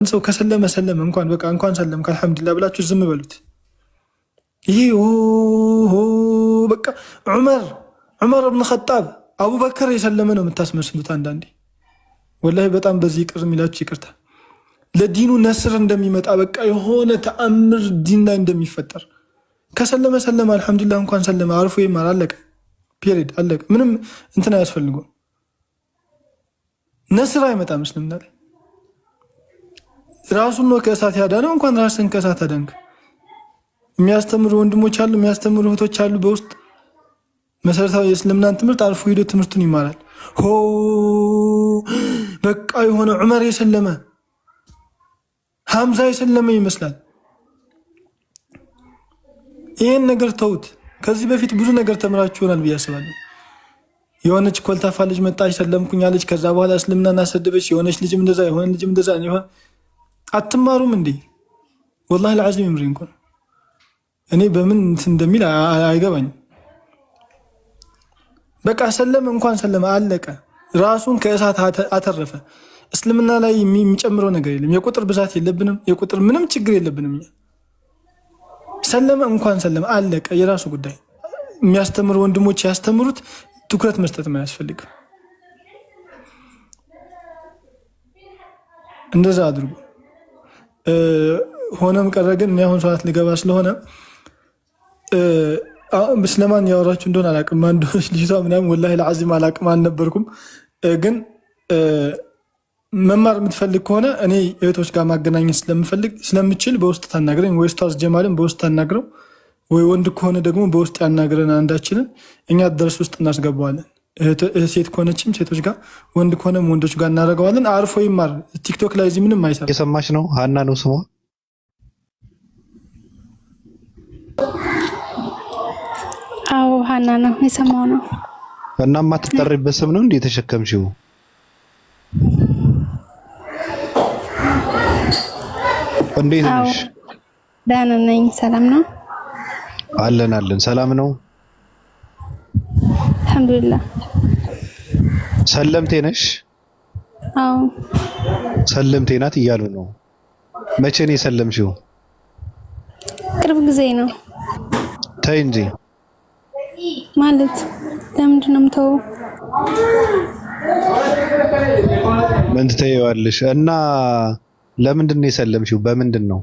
ሰው ከሰለመ ሰለመ እንኳን በቃ እንኳን ሰለምክ አልሐምዱሊላህ ብላችሁ ዝም በሉት። ይሄ በቃ ዑመር ኢብኑ ኸጣብ አቡበከር የሰለመ ነው የምታስመስሉት አንዳንዴ። ወላሂ በጣም በዚህ ቅር የሚላችሁ ይቅርታ። ለዲኑ ነስር እንደሚመጣ በቃ የሆነ ተአምር ዲን ላይ እንደሚፈጠር ከሰለመ ሰለመ አልሐምዱሊላህ እንኳን ሰለመ አርፎ ይማር አለቀ። ፔሪድ አለቀ። ምንም እንትን አያስፈልገውም። ነስር አይመጣም እስልምና ላይ። ራሱን ነው ከእሳት ያዳነው፣ እንኳን ራስን ከእሳት አዳንክ። የሚያስተምሩ ወንድሞች አሉ፣ የሚያስተምሩ እህቶች አሉ። በውስጥ መሰረታዊ የእስልምናን ትምህርት አልፎ ሄዶ ትምህርቱን ይማራል። በቃ የሆነ ዑመር የሰለመ ሐምዛ የሰለመ ይመስላል። ይህን ነገር ተውት። ከዚህ በፊት ብዙ ነገር ተምራችሁ ይሆናል ብዬ አስባለሁ። የሆነች ኮልታፋ ልጅ መጣች ሰለምኩኝ አለች። ከዛ በኋላ እስልምናን አሰደበች። የሆነች ልጅም እንደዛ የሆነ ልጅም እንደዛ ይሆን። አትማሩም እንዴ? ወላሂ ለዓዚም ይምሪ እንኳን እኔ በምን እንደሚል አይገባኝም። በቃ ሰለመ እንኳን ሰለመ አለቀ። ራሱን ከእሳት አተረፈ። እስልምና ላይ የሚጨምረው ነገር የለም። የቁጥር ብዛት የለብንም። የቁጥር ምንም ችግር የለብንም። ሰለመ እንኳን ሰለመ አለቀ። የራሱ ጉዳይ። የሚያስተምሩ ወንድሞች ያስተምሩት። ትኩረት መስጠት አያስፈልግም። እንደዛ አድርጉ። ሆነም ቀረ ግን እኔ አሁን ሰዓት ልገባ ስለሆነ ስለማን ያወራችሁ እንደሆነ አላቅም። አንዶች ልጅቷ ምናምን ወላሂ ለዓዚም አላቅም አልነበርኩም። ግን መማር የምትፈልግ ከሆነ እኔ እህቶች ጋር ማገናኘት ስለምችል በውስጥ ታናግረኝ፣ ወይ ኡስታዝ ጀማልን በውስጥ ታናግረው፣ ወይ ወንድ ከሆነ ደግሞ በውስጥ ያናግረን። አንዳችንን እኛ ደርስ ውስጥ እናስገባዋለን። ሴት ከሆነችም ሴቶች ጋር፣ ወንድ ከሆነም ወንዶች ጋር እናደርገዋለን። አርፎ ይማር። ቲክቶክ ላይ እዚህ ምንም አይሰራም። የሰማች ነው። ሀና ነው ስሟ። አዎ ሀና ነው የሰማው ነው። እና የማትጠሪበት ስም ነው እንዴ የተሸከምሽው? እንዴት ነሽ? ደህና ነኝ። ሰላም ነው? አለን። ሰላም ነው አልሐምዱሊላህ። ሰለምቴ ነሽ? አዎ ሰለምቴ ናት እያሉ ነው። መቼ ነው የሰለምሽው? ቅርብ ጊዜ ነው። ተይ እንጂ ማለት ለምንድን ነው የምተወው? ምን ትተይዋለሽ? እና ለምንድን ነው የሰለምሽው? በምንድን ነው?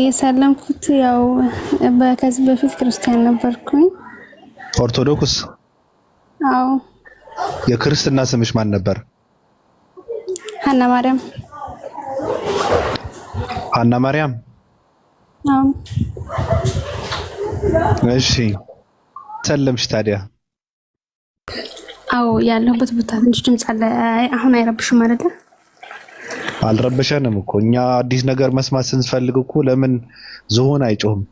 የሰለምኩት ያው ከዚህ በፊት ክርስቲያን ነበርኩኝ። ኦርቶዶክስ? አዎ። የክርስትና ስምሽ ማን ነበር? ሀና ማርያም። ሀና ማርያም? አዎ። እሺ ሰለምሽ ታዲያ? አዎ ያለሁበት ቦታ ትንሽ ድምፅ አለ። አሁን አይረብሽም አይደለ? አልረበሸንም እኮ እኛ አዲስ ነገር መስማት ስንፈልግ እኮ ለምን ዝሆን አይጮህም?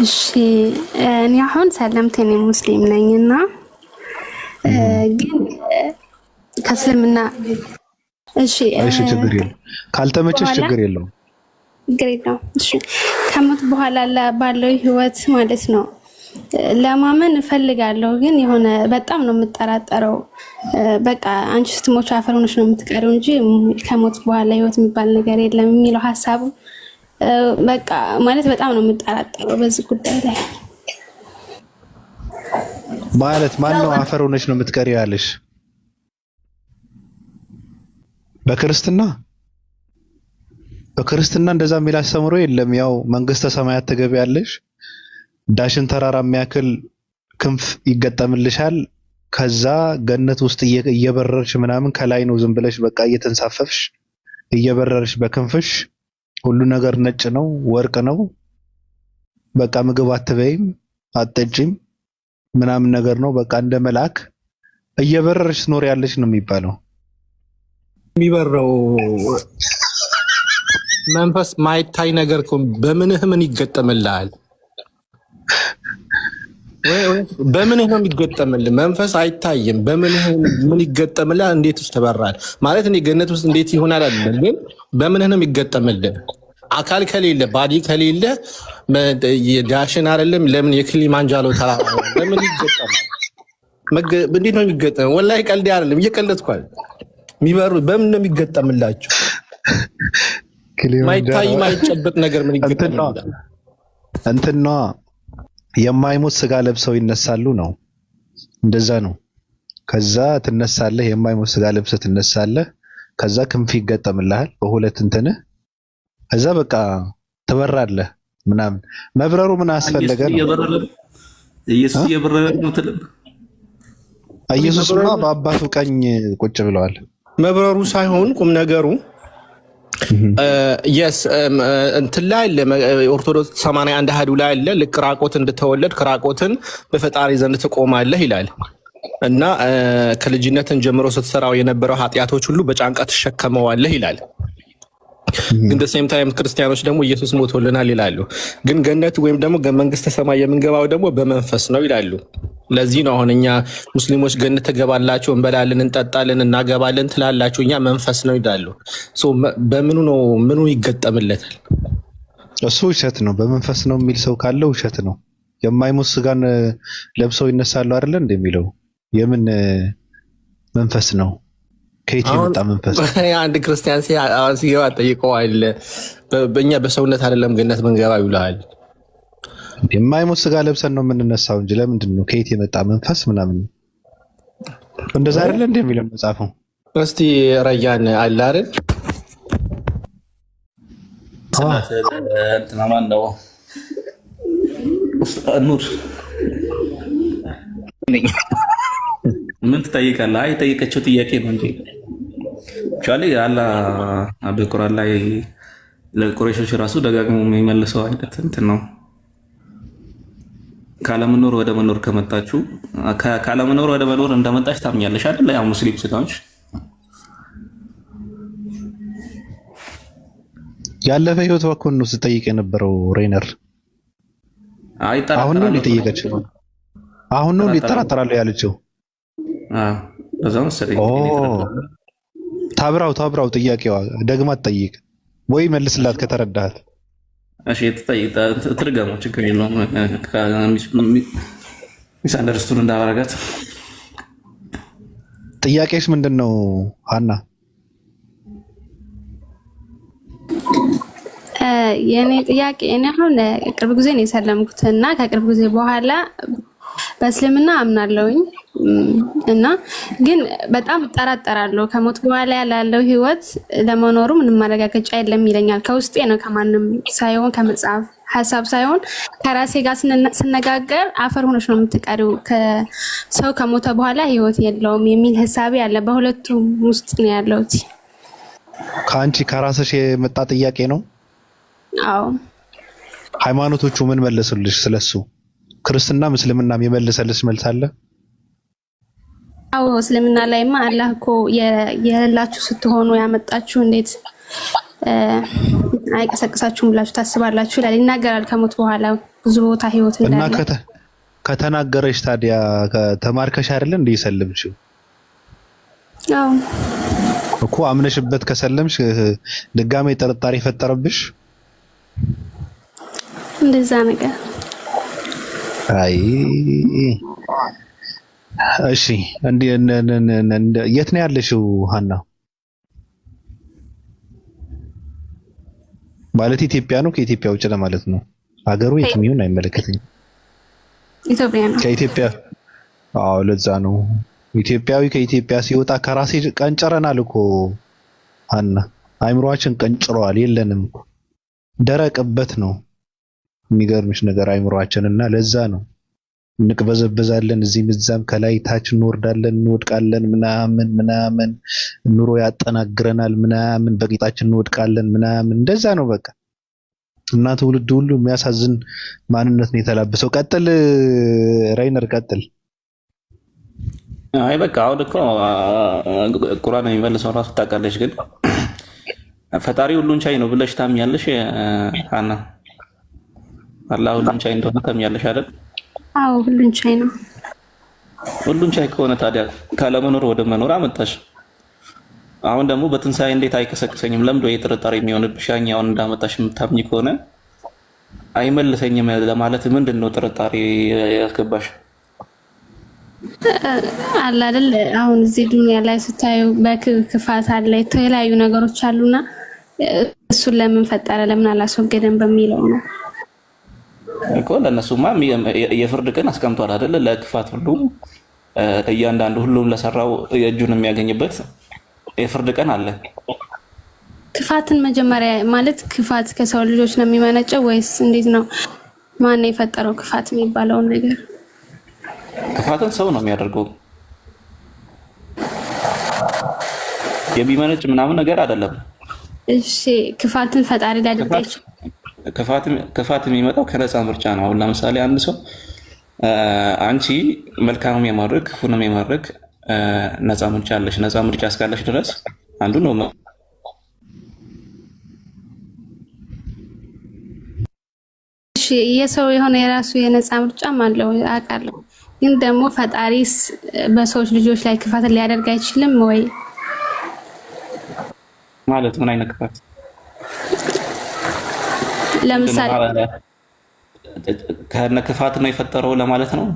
እሺ እኔ አሁን ሰለምቴ ነኝ፣ ሙስሊም ነኝና ግን ከእስልምና እሺ ችግር የለም። ካልተመቸሽ ችግር የለውም። እሺ ከሞት በኋላ ባለው ህይወት ማለት ነው ለማመን እፈልጋለሁ፣ ግን የሆነ በጣም ነው የምጠራጠረው። በቃ አንቺ ስትሞች አፈር ሆነሽ ነው የምትቀሪው እንጂ ከሞት በኋላ ህይወት የሚባል ነገር የለም የሚለው ሀሳቡ በቃ ማለት በጣም ነው የምጠራጠረው በዚህ ጉዳይ ላይ። ማለት ማን ነው አፈር ሆነሽ ነው የምትቀሪው ያለሽ? በክርስትና እንደዛ የሚል አስተምሮ የለም። ያው መንግስተ ሰማያት ትገቢያለሽ፣ ዳሽን ተራራ የሚያክል ክንፍ ይገጠምልሻል። ከዛ ገነት ውስጥ እየበረርሽ ምናምን ከላይ ነው ዝም ብለሽ በቃ እየተንሳፈፍሽ እየበረርሽ በክንፍሽ ሁሉ ነገር ነጭ ነው፣ ወርቅ ነው። በቃ ምግብ አትበይም፣ አትጠጪም ምናምን ነገር ነው። በቃ እንደ መልአክ እየበረርሽ ኖር ያለሽ ነው የሚባለው። የሚበረው መንፈስ ማይታይ ነገር በምንህ ምን ይገጠምልሃል? በምንህ ነው የሚገጠምልህ? መንፈስ አይታይም። በምንህ ምን ይገጠምልሃል? እንዴት ውስጥ ተበራል ማለት እኔ ገነት ውስጥ እንዴት ይሆናል አይደለም፣ ግን በምንህ ነው የሚገጠምልህ? አካል ከሌለ ባዲ ከሌለ ዳሽን አይደለም ለምን የክሊማንጃሮ ተራራ ለምን ይገጠማል? እንዴት ነው የሚገጠም? ወላሂ ቀልድ አይደለም፣ እየቀለድኩ አይደል። የሚበሩ በምን ነው የሚገጠምላችሁ? ማይታይ ማይጨበጥ ነገር ምን ይገጠምላል? እንትና የማይሞት ስጋ ለብሰው ይነሳሉ ነው። እንደዛ ነው። ከዛ ትነሳለህ፣ የማይሞት ስጋ ለብሰህ ትነሳለህ። ከዛ ክንፍ ይገጠምልሃል በሁለት እንትንህ። ከዛ በቃ ትበራለህ ምናምን። መብረሩ ምን አስፈለገ ነው? ኢየሱስ እየበረረ ነው ትልም። ኢየሱስማ በአባቱ ቀኝ ቁጭ ብለዋል። መብረሩ ሳይሆን ቁም ነገሩ እንትን ላይ አለ። ኦርቶዶክስ 81 አሐዱ ላይ አለ። ልክ ራቆት እንድትወለድ ራቆትን በፈጣሪ ዘንድ ትቆማለህ ይላል እና ከልጅነትን ጀምሮ ስትሰራው የነበረው ኃጢአቶች ሁሉ በጫንቃ ትሸከመዋለህ ይላል። ግን በሴም ታይም ክርስቲያኖች ደግሞ ኢየሱስ ሞቶልናል ይላሉ። ግን ገነት ወይም ደግሞ መንግስተ ሰማይ የምንገባው ደግሞ በመንፈስ ነው ይላሉ። ለዚህ ነው አሁን እኛ ሙስሊሞች ገነት ትገባላችሁ፣ እንበላለን፣ እንጠጣለን፣ እናገባለን ትላላችሁ፣ እኛ መንፈስ ነው ይላሉ። በምኑ ነው ምኑ ይገጠምለታል? እሱ ውሸት ነው። በመንፈስ ነው የሚል ሰው ካለ ውሸት ነው። የማይሞት ስጋን ለብሰው ይነሳሉ አይደለ እንደሚለው የምን መንፈስ ነው? ከየት የመጣ መንፈስ? አንድ ክርስቲያን ሲገባ ጠይቀዋል። በእኛ በሰውነት አይደለም ገነት ምንገባ ይውልሃል። የማይሞት ስጋ ለብሰን ነው የምንነሳው እንጂ ለምንድን ነው ከየት የመጣ መንፈስ ምናምን? እንደዛ አይደለ እንደሚለው መጽሐፉ። እስቲ ረያን አለ አይደል? እንትና ማን ነው? ኑር ምን ትጠይቃለህ? አይ የጠየቀችው ጥያቄ ነው እንጂ ቻሊ አላህ በቁርአን ላይ ለቁረይሾች ራሱ ደጋግሞ የሚመልሰው አይነት እንትን ነው። ካለመኖር ወደ መኖር ከመጣችሁ ካለመኖር ወደ መኖር እንደመጣች ታምኛለሽ አይደል? ያው ሙስሊም ስለሆንሽ ያለፈ ህይወት ወኩን ነው ስጠይቅ የነበረው ሬነር። አሁን ነው የጠየቀችው። አሁን ነው ሊጠራጠራለሁ ያለችው። በዛው መሰለኝ። ታብራው ጥያቄዋ ደግማ ትጠይቅ ወይ መልስላት ከተረዳሃት። እሺ ትርገመው፣ ችግር የለውም። ሚስ አንደርስቱን እንዳወራጋት። ጥያቄሽ ምንድን ነው ሀና? የኔ ጥያቄ እኔ አሁን ቅርብ ጊዜ ነው የሰለምኩት እና ከቅርብ ጊዜ በኋላ በእስልምና አምናለሁኝ እና ግን በጣም እጠራጠራለሁ። ከሞት በኋላ ያለው ህይወት ለመኖሩ ምንም ማረጋገጫ የለም ይለኛል። ከውስጤ ነው፣ ከማንም ሳይሆን ከመጽሐፍ ሀሳብ ሳይሆን ከራሴ ጋር ስነጋገር አፈር ሆነሽ ነው የምትቀሪው፣ ከሰው ከሞተ በኋላ ህይወት የለውም የሚል ሀሳብ ያለ በሁለቱም ውስጥ ነው ያለሁት። ከአንቺ ከራስሽ የመጣ ጥያቄ ነው? አዎ። ሃይማኖቶቹ ምን መለሱልሽ ስለሱ? ክርስትና ምስልምናም የመለሰልሽ መልስ አለ? አዎ እስልምና ላይማ አላህ እኮ የሌላችሁ ስትሆኑ ያመጣችሁ እንዴት አይቀሰቅሳችሁም ብላችሁ ታስባላችሁ ይላል፣ ይናገራል። ከሞት በኋላ ብዙ ቦታ ህይወት እንዳለ እና ከተናገረሽ ታዲያ ተማርከሽ አይደል እንዴ ሰለምሽው? አዎ እኮ አምነሽበት ከሰለምሽ ድጋሜ ጥርጣሬ ፈጠረብሽ? እንደዛ ነገር። አይ እሺ፣ የት ነው ያለሽው ሀና? ማለት ኢትዮጵያ ነው ከኢትዮጵያ ውጭ ለማለት ነው? ሀገሩ የትም ይሁን አይመለከተኝም። ኢትዮጵያ ነው። ከኢትዮጵያ? አዎ ለዛ ነው ኢትዮጵያዊ ከኢትዮጵያ ሲወጣ ከራሴ ቀንጨረናል እኮ ሀና፣ አይምሮአችን ቀንጭሯል። የለንም እኮ ደረቅበት ነው የሚገርምሽ ነገር አይምሮአችን። እና ለዛ ነው እንቅበዘበዛለን፣ እዚህም እዛም ከላይ ታች እንወርዳለን፣ እንወድቃለን፣ ምናምን ኑሮ ያጠናግረናል፣ ምናምን በቂጣችን እንወድቃለን፣ ምናምን እንደዛ ነው በቃ። እና ትውልድ ሁሉ የሚያሳዝን ማንነት ነው የተላበሰው። ቀጥል ራይነር ቀጥል። አይ በቃ አሁን እኮ ቁርአን የሚመልሰው ራሱ ታውቃለች። ግን ፈጣሪ ሁሉን ቻይ ነው ብለሽ ታምኛለሽ ሀና? አላህ ሁሉን ቻይ እንደሆነ ታምኛለሽ አይደል? አዎ ሁሉን ቻይ ነው። ሁሉን ቻይ ከሆነ ታዲያ ካለመኖር ወደ መኖር አመጣሽ። አሁን ደግሞ በትንሳኤ እንዴት አይቀሰቅሰኝም? ለምዶ የጥርጣሬ የሚሆንብሽ ያኛውን እንዳመጣሽ የምታምኝ ከሆነ አይመልሰኝም ለማለት ምንድን ነው ጥርጣሬ ያስገባሽ? አለ አይደል? አሁን እዚህ ዱንያ ላይ ስታዩ በክፋት አለ የተለያዩ ነገሮች አሉና እሱን ለምን ፈጠረ ለምን አላስወገደም በሚለው ነው እኮ። ለነሱማ የፍርድ ቀን አስቀምጧል አይደል? ለክፋት ሁሉ እያንዳንዱ ሁሉም ለሰራው የእጁን የሚያገኝበት የፍርድ ቀን አለ። ክፋትን መጀመሪያ ማለት ክፋት ከሰው ልጆች ነው የሚመነጨው ወይስ እንዴት ነው? ማን ነው የፈጠረው ክፋት የሚባለውን ነገር? ክፋትን ሰው ነው የሚያደርገው። የሚመነጭ ምናምን ነገር አይደለም። እሺ ክፋትን ፈጣሪ ሊያደርጋችሁ ክፋት የሚመጣው ከነፃ ምርጫ ነው። አሁን ለምሳሌ አንድ ሰው አንቺ መልካምም የማድረግ ክፉንም የማድረግ ነፃ ምርጫ አለሽ። ነፃ ምርጫ እስካለሽ ድረስ አንዱ ነው የሰው የሆነ የራሱ የነፃ ምርጫም አለው አውቃለሁ። ግን ደግሞ ፈጣሪስ በሰዎች ልጆች ላይ ክፋትን ሊያደርግ አይችልም ወይ? ማለት ምን አይነት ክፋት? ለምሳሌ ከነ ክፋት ነው የፈጠረው ለማለት ነው?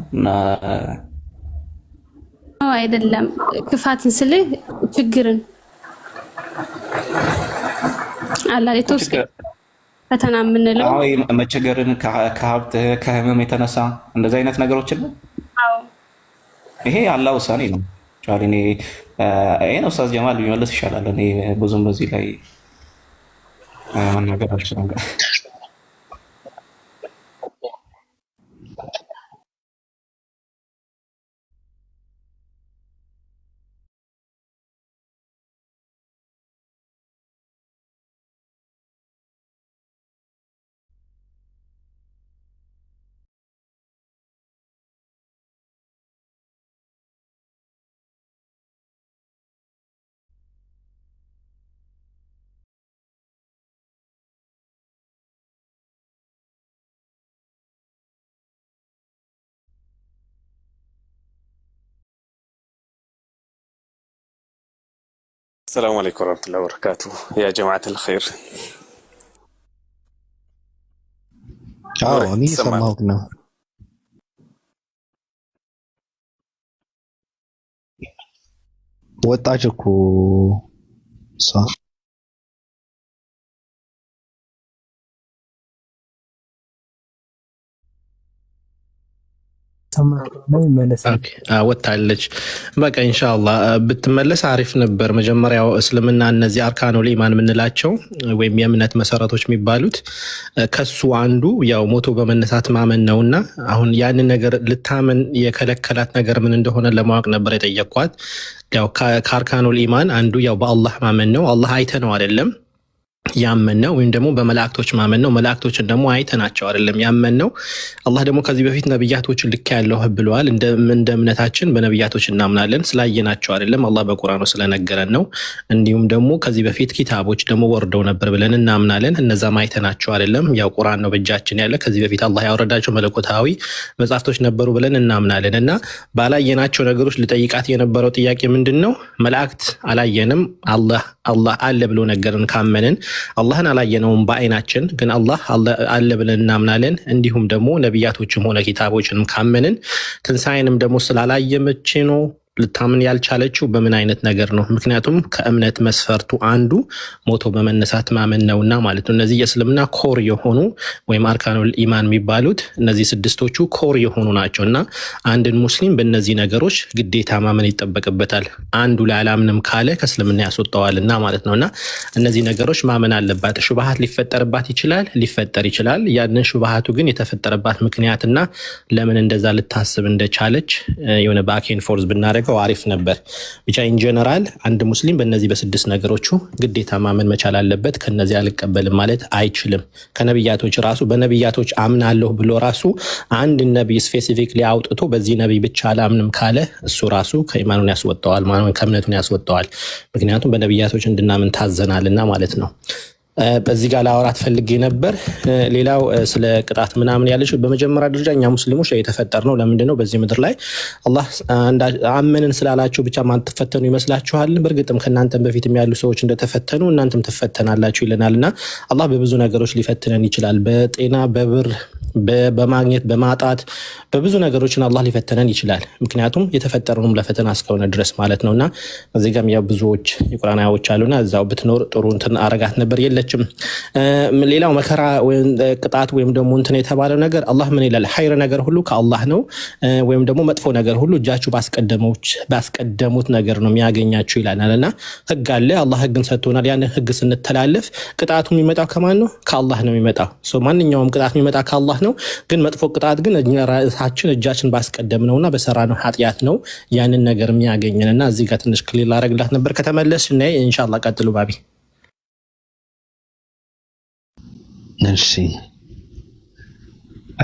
አይደለም። ክፋትን ስልህ ችግርን አላሪቶስ ፈተና የምንለው መቸገርን ከሀብት ከህመም የተነሳ እንደዚህ አይነት ነገሮችን ነው። ይሄ አላህ ውሳኔ ነው። ይሄን ኡስታዝ ጀማል ቢመለስ ይሻላል። እኔ ብዙም በዚህ ላይ መናገር አልችልም። السلام عليكم ورحمة الله وبركاته يا جماعة الخير. أني سمعوكنا وطاجكو صح ወጣለች። በቃ ኢንሻአላህ ብትመለስ አሪፍ ነበር። መጀመሪያው እስልምና እነዚህ አርካኑል ኢማን የምንላቸው ወይም የእምነት መሰረቶች የሚባሉት ከሱ አንዱ ያው ሞቶ በመነሳት ማመን ነውና አሁን ያንን ነገር ልታመን የከለከላት ነገር ምን እንደሆነ ለማወቅ ነበር የጠየቅኳት። ያው ከአርካኑል ኢማን አንዱ ያው በአላህ ማመን ነው። አላህ አይተነው አይደለም ያመነው ወይም ደግሞ በመላእክቶች ማመን ነው። መላእክቶችን ደግሞ አይተናቸው አይደለም ያመነው። አላህ ደግሞ ከዚህ በፊት ነብያቶችን ልክ ያለው ብለዋል። እንደ እምነታችን በነብያቶች እናምናለን። ስላየናቸው አይደለም አላህ በቁርአኑ ስለነገረን ነው። እንዲሁም ደግሞ ከዚህ በፊት ኪታቦች ደግሞ ወርደው ነበር ብለን እናምናለን። እነዛም አይተናቸው አይደለም። ያው ቁርአን ነው በእጃችን ያለ። ከዚህ በፊት አላህ ያወረዳቸው መለኮታዊ መጻሕፍቶች ነበሩ ብለን እናምናለን። እና ባላየናቸው ነገሮች ልጠይቃት የነበረው ጥያቄ ምንድነው? መላእክት አላየንም፣ አላህ አለ ብሎ ነገርን ካመንን አላህን አላየነውም በአይናችን ግን አላህ አለ ብለን እናምናለን። እንዲሁም ደግሞ ነቢያቶችም ሆነ ኪታቦችንም ካመንን ትንሣኤንም ደግሞ ስላላየመች ነው ልታምን ያልቻለችው በምን አይነት ነገር ነው? ምክንያቱም ከእምነት መስፈርቱ አንዱ ሞቶ በመነሳት ማመን ነውና ማለት ነው። እነዚህ የእስልምና ኮር የሆኑ ወይም አርካኑል ኢማን የሚባሉት እነዚህ ስድስቶቹ ኮር የሆኑ ናቸውና አንድን ሙስሊም በእነዚህ ነገሮች ግዴታ ማመን ይጠበቅበታል። አንዱ ላላምንም ካለ ከእስልምና ያስወጣዋልና ማለት ነውና እነዚህ ነገሮች ማመን አለባት። ሹብሃት ሊፈጠርባት ይችላል። ያንን ሹብሃቱ ግን የተፈጠረባት ምክንያትና ለምን እንደዛ ልታስብ እንደቻለች የሆነ ባክ ኤንድ ፎርዝ ብናደርግ አሪፍ ነበር። ብቻ ኢን ጀነራል አንድ ሙስሊም በእነዚህ በስድስት ነገሮቹ ግዴታ ማመን መቻል አለበት። ከነዚህ አልቀበልም ማለት አይችልም። ከነብያቶች ራሱ በነብያቶች አምናለሁ ብሎ ራሱ አንድ ነብይ ስፔሲፊክሊ አውጥቶ በዚህ ነብይ ብቻ አላምንም ካለ እሱ ራሱ ከኢማኑን ያስወጣዋል ማለት ነው፣ ከእምነቱን ያስወጣዋል። ምክንያቱም በነብያቶች እንድናምን ታዘናልና ማለት ነው። በዚህ ጋር ላወራት ፈልጌ ነበር። ሌላው ስለ ቅጣት ምናምን ያለችው በመጀመሪያ ደረጃ እኛ ሙስሊሞች የተፈጠርነው ለምንድን ነው? በዚህ ምድር ላይ አላህ አመንን ስላላችሁ ብቻ ማን ተፈተኑ ይመስላችኋል? በእርግጥም ከእናንተም በፊት ያሉ ሰዎች እንደተፈተኑ እናንተም ትፈተናላችሁ ይለናልና አላህ በብዙ ነገሮች ሊፈትነን ይችላል። በጤና፣ በብር፣ በማግኘት በማጣት በብዙ ነገሮችን አላህ ሊፈተነን ይችላል። ምክንያቱም የተፈጠረውም ለፈተና እስከሆነ ድረስ ማለት ነውና እዚህ ጋርም ያው ብዙዎች የቁርአን አያዎች አሉና እዛው ብትኖር ጥሩ እንትን አረጋት ነበር የለችም። ሌላው መከራ ወይም ቅጣት ወይም ደግሞ እንትን የተባለው ነገር አላህ ምን ይላል? ኸይር ነገር ሁሉ ከአላህ ነው ወይም ደግሞ መጥፎ ነገር ሁሉ እጃችሁ ባስቀደሙት ነገር ነው የሚያገኛችሁ ይላልና ህግ አለ። አላህ ህግን ሰጥቶናል። ያን ህግ ስንተላለፍ ቅጣቱ የሚመጣው ከማን ነው? ከአላህ ነው የሚመጣው። ማንኛውም ቅጣት የሚመጣ ከአላህ ነው። ግን መጥፎ ቅጣት ግን ራሳችን እጃችን ባስቀደም ነውና በሰራነው ኃጢአት ነው ያንን ነገር የሚያገኘንና እዚህ ጋር ትንሽ ክሊል አረግላት ነበር። ከተመለስሽ እና ኢንሻአላህ ቀጥሉ ባቢ። እሺ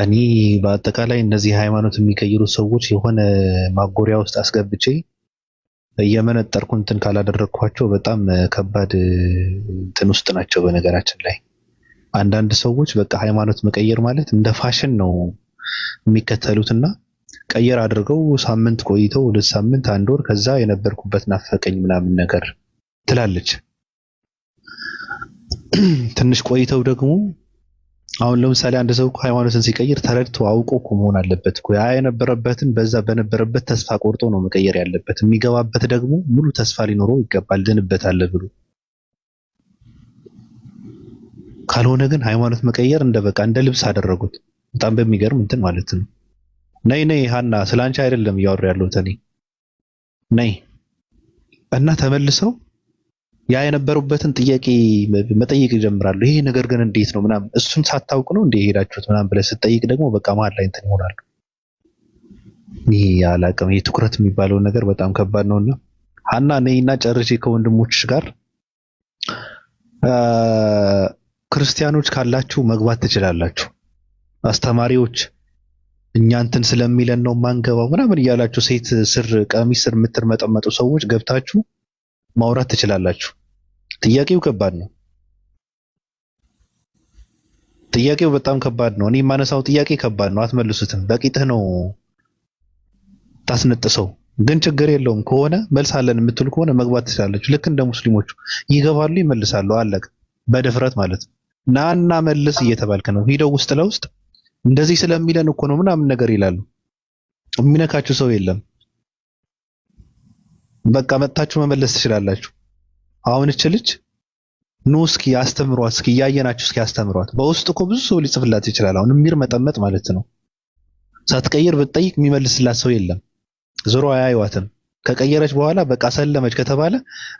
እኔ በአጠቃላይ እነዚህ ሃይማኖት የሚቀይሩ ሰዎች የሆነ ማጎሪያ ውስጥ አስገብቼ እየመነጠርኩ እንትን ካላደረግኳቸው በጣም ከባድ እንትን ውስጥ ናቸው። በነገራችን ላይ አንዳንድ ሰዎች በቃ ሃይማኖት መቀየር ማለት እንደ ፋሽን ነው የሚከተሉትና ቀየር አድርገው ሳምንት ቆይተው 2 ሳምንት 1 ወር ከዛ የነበርኩበት ናፈቀኝ ምናምን ነገር ትላለች። ትንሽ ቆይተው ደግሞ አሁን ለምሳሌ አንድ ሰው ሃይማኖትን ሲቀይር ተረድቶ አውቆ እኮ መሆን አለበት እኮ ያ የነበረበትን በዛ በነበረበት ተስፋ ቆርጦ ነው መቀየር ያለበት። የሚገባበት ደግሞ ሙሉ ተስፋ ሊኖረው ይገባል ድንበታል ብሎ። ካልሆነ ግን ሃይማኖት መቀየር እንደ ልብስ አደረጉት። በጣም በሚገርም እንትን ማለት ነው። ነይ ሃና ስላንቺ አይደለም እያወራ ያለሁት እኔ ነይ እና ተመልሰው ያ የነበሩበትን ጥያቄ መጠየቅ ይጀምራሉ። ይሄ ነገር ግን እንዴት ነው ምናምን እሱን ሳታውቅ ነው እንዴ ሄዳችሁት ምናምን ብለህ ስትጠይቅ ደግሞ በቃ መሀል ላይ እንትን ይሆናሉ። ይሄ አላውቅም። ይሄ ትኩረት የሚባለው ነገር በጣም ከባድ ነውና ሃና ነይና ጨርሼ ከወንድሞችሽ ጋር ክርስቲያኖች ካላችሁ መግባት ትችላላችሁ። አስተማሪዎች እኛ እንትን ስለሚለን ነው ማንገባው ምናምን እያላችሁ ሴት ስር ቀሚስ ስር የምትርመጠመጡ ሰዎች ገብታችሁ ማውራት ትችላላችሁ። ጥያቄው ከባድ ነው። ጥያቄው በጣም ከባድ ነው። እኔ የማነሳው ጥያቄ ከባድ ነው። አትመልሱትም። በቂጥህ ነው ታስነጥሰው። ግን ችግር የለውም ከሆነ መልስ አለን የምትሉ ከሆነ መግባት ትችላላችሁ። ልክ እንደ ሙስሊሞቹ ይገባሉ፣ ይመልሳሉ። አለቀ። በድፍረት ማለት ነው። ናና መልስ እየተባልክ ነው። ሂደው ውስጥ ለውስጥ እንደዚህ ስለሚለን እኮ ነው ምናምን ነገር ይላሉ። የሚነካችሁ ሰው የለም። በቃ መጣችሁ መመለስ ትችላላችሁ። አሁን እች ልጅ ኑ እስኪ አስተምሯት፣ እስኪ ያየናችሁ እስኪ አስተምሯት። በውስጥ እኮ ብዙ ሰው ሊጽፍላት ይችላል። አሁን የሚርመጠመጥ ማለት ነው። ሳትቀይር ብትጠይቅ የሚመልስላት ሰው የለም። ዞሮ አያዩዋትም። ከቀየረች በኋላ በቃ ሰለመች ከተባለ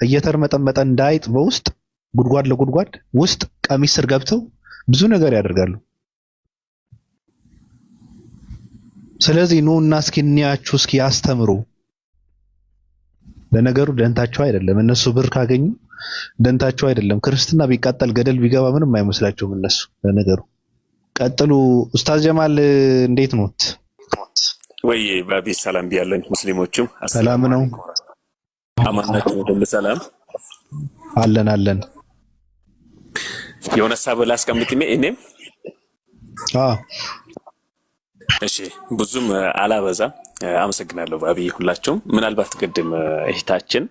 እየተርመጠመጠ እንዳይጥ በውስጥ ጉድጓድ ለጉድጓድ ውስጥ ቀሚስ ስር ገብተው ብዙ ነገር ያደርጋሉ። ስለዚህ ኑ እና እስኪ እንያችሁ እስኪ ያስተምሩ። ለነገሩ ደንታቸው አይደለም። እነሱ ብር ካገኙ ደንታቸው አይደለም። ክርስትና ቢቃጠል ገደል ቢገባ ምንም አይመስላቸውም እነሱ። ለነገሩ ቀጥሉ። ኡስታዝ ጀማል እንዴት ኖት? ወይ ባቢ ሰላም ቢያለን ሙስሊሞችም ሰላም ነው። አማናችሁ ወደ ሰላም አለን። የሆነ ሀሳብ ላስቀምጥኝ እኔም እሺ ብዙም አላበዛም። አመሰግናለሁ ባቢ ሁላችሁም። ምናልባት ቅድም እህታችን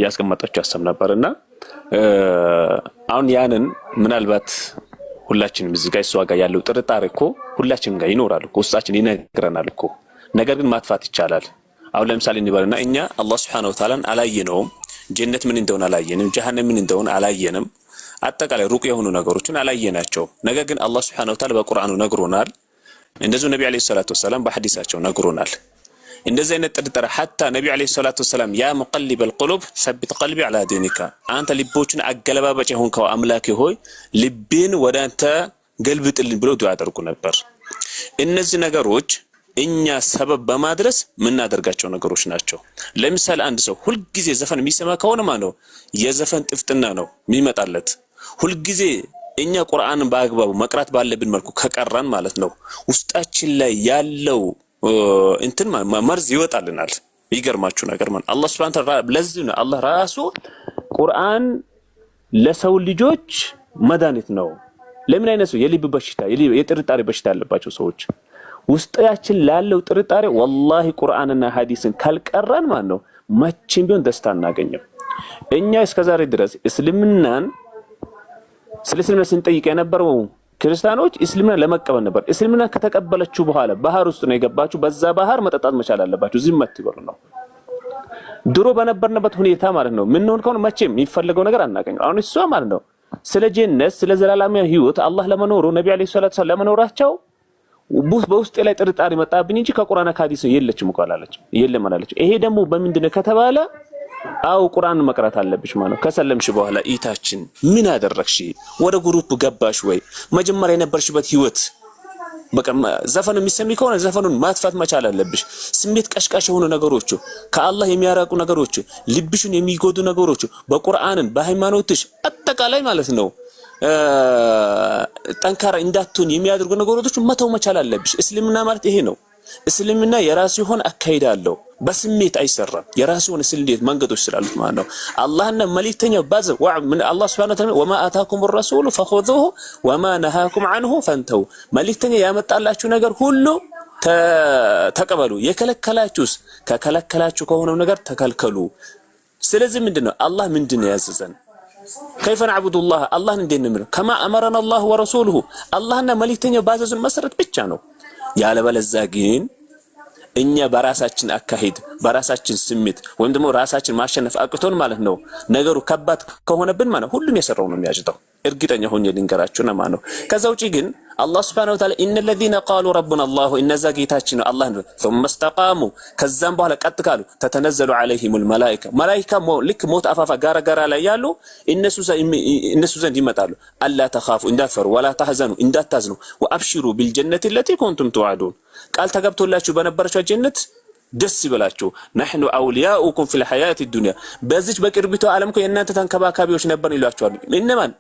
ያስቀመጣችሁ ሀሳብ ነበርና አሁን ያንን ምናልባት ሁላችንም እዚህ ጋር እሷ ጋር ያለው ጥርጣሬ እኮ ሁላችንም ጋር ይኖራል እኮ ውስጣችን ይነግረናል እኮ። ነገር ግን ማጥፋት ይቻላል። አሁን ለምሳሌ እንበልና እኛ አላህ Subhanahu Wa Ta'ala አላየነውም። ጀነት ምን እንደሆነ አላየንም። ጀሃነም ምን እንደሆነ አላየንም። አጠቃላይ ሩቅ የሆኑ ነገሮችን አላየናቸው። ነገር ግን አላህ Subhanahu Wa Ta'ala በቁርአኑ ነግሮናል። እንደዚሁ ነብዩ አለይሂ ሰላቱ ወሰለም በሐዲሳቸው ነግሮናል። እንደዚህ አይነት ጥርጣሬ ሐታ ነብዩ አለይሂ ሰላቱ ወሰለም ያ ሙቀሊበል ቁሉብ ሰብት ቀልቢ ዐላ ዲኒካ፣ አንተ ልቦችን አገለባባጭ የሆንከው አምላክ ሆይ ልቤን ወደ አንተ ገልብጥልኝ ብለው ዱዓ ያደርጉ ነበር። እነዚህ ነገሮች እኛ ሰበብ በማድረስ ምናደርጋቸው ነገሮች ናቸው። ለምሳሌ አንድ ሰው ሁሉ ጊዜ ዘፈን የሚሰማ ከሆነ ማለት ነው የዘፈን ጥፍጥና ነው የሚመጣለት። ሁሉ ጊዜ እኛ ቁርአንን በአግባቡ መቅራት ባለብን መልኩ ከቀራን ማለት ነው ውስጣችን ላይ ያለው እንትን መርዝ ይወጣልናል። ይገርማችሁ ነገር ማለት አላህ Subhanahu Wa Ta'ala ለዚህ ነው አላህ ራሱ ቁርአን ለሰው ልጆች መድኃኒት ነው። ለምን አይነት ሰው የልብ በሽታ የጥርጣሬ በሽታ ያለባቸው ሰዎች ውስጣችን ላለው ጥርጣሬ ወላሂ ቁርአንና ሐዲስን ካልቀራን ማለት ነው መቼም ቢሆን ደስታ እናገኝም። እኛ እስከዛሬ ድረስ እስልምናን ስለ እስልምና ስንጠይቅ የነበረው ክርስቲያኖች እስልምና ለመቀበል ነበር። እስልምና ከተቀበለችው በኋላ ባህር ውስጥ ነው የገባችሁ። በዛ ባህር መጠጣት መቻል አለባችሁ። ዝም አትበሉ ነው። ድሮ በነበርንበት ሁኔታ ማለት ነው ምን ሆነ ከሆነ መቼም የሚፈልገው ነገር አናገኘው። አሁን እሷ ማለት ነው ስለ ጀነት ስለ ዘላለማዊ ህይወት አላህ ለመኖሩ ነብዩ አለይሂ ሰላቱ ሰላም ለመኖራቸው በውስጤ ላይ ጥርጣሬ መጣብኝ እንጂ ከቁርአን ከሐዲስ የለችም እኮ አላለችም። የለም አላለች። ይሄ ደግሞ በምንድነው ከተባለ አው ቁርአን መቅራት አለብሽ ማለት ነው። ከሰለምሽ በኋላ ኢታችን ምን አደረግሽ? ወደ ግሩፕ ገባሽ ወይ? መጀመሪያ የነበርሽበት ህይወት በቃ ዘፈን የሚሰሚ ከሆነ ዘፈኑን ማጥፋት መቻል አለብሽ። ስሜት ቀሽቃሽ የሆኑ ነገሮች፣ ከአላህ የሚያራቁ ነገሮች፣ ልብሽን የሚጎዱ ነገሮች በቁርአንን በሃይማኖትሽ አጠቃላይ ማለት ነው ጠንካራ እንዳትሆን የሚያደርጉ ነገሮች መተው መቻል አለብሽ። እስልምና ማለት ይሄ ነው። እስልምና የራሱ የሆነ አካሄድ አለው። በስሜት አይሰራም። የራሱ የሆነ ስሌት መንገዶች ስላሉት ማለት ነው። አላህና መልእክተኛው ባዘ ወምን አላህ Subhanahu Wa Ta'ala ወማ አታኩም الرسول فخذوه وما نهاكم عنه فانتهوا መልእክተኛ ያመጣላችሁ ነገር ሁሉ ተቀበሉ፣ የከለከላችሁስ ከከለከላችሁ ከሆነው ነገር ተከልከሉ። ስለዚህ ምንድነው አላህ ምንድነው ያዘዘን? كيف نعبد الله الله እንዴት ነው የሚለው? كما امرنا الله ورسوله አላህና መልእክተኛው ባዘዙን መሰረት ብቻ ነው። ያለበለዚያ ግን እኛ በራሳችን አካሄድ በራሳችን ስሜት ወይም ደግሞ ራሳችን ማሸነፍ አቅቶን ማለት ነው ነገሩ ከባድ ከሆነብን ማለት ሁሉም የሰራው ነው የሚያጅተው። እርግጠኛ ሆኜ ልንገራችሁና ማለት ነው። ከዛ ውጪ ግን አላህ Subhanahu Wa Ta'ala إن الذين قالوا ربنا الله إن ذاكيتاችን አላህ ነው ثم استقاموا ከዛም በኋላ ቀጥ ካሉ تتنزل عليهم الملائكة መላኢካ ልክ ሞት አፋፋ ጋራ ላይ ያሉ እነሱ ዘንድ ይመጣሉ። አላ ተኻፉ እንዳትፈሩ ወላ ተሐዘኑ እንዳታዝኑ وابشروا بالجنة التي كنتم توعدون ቃል ተገብቶላችሁ በነበረችው ጀነት ደስ ይበላችሁ። نحن أولياؤكم في الحياة الدنيا በዚች በቅርቢቷ ዓለም እኮ የእናንተ ተንከባካቢዎች ነበር ይሏቸዋል። እነማን?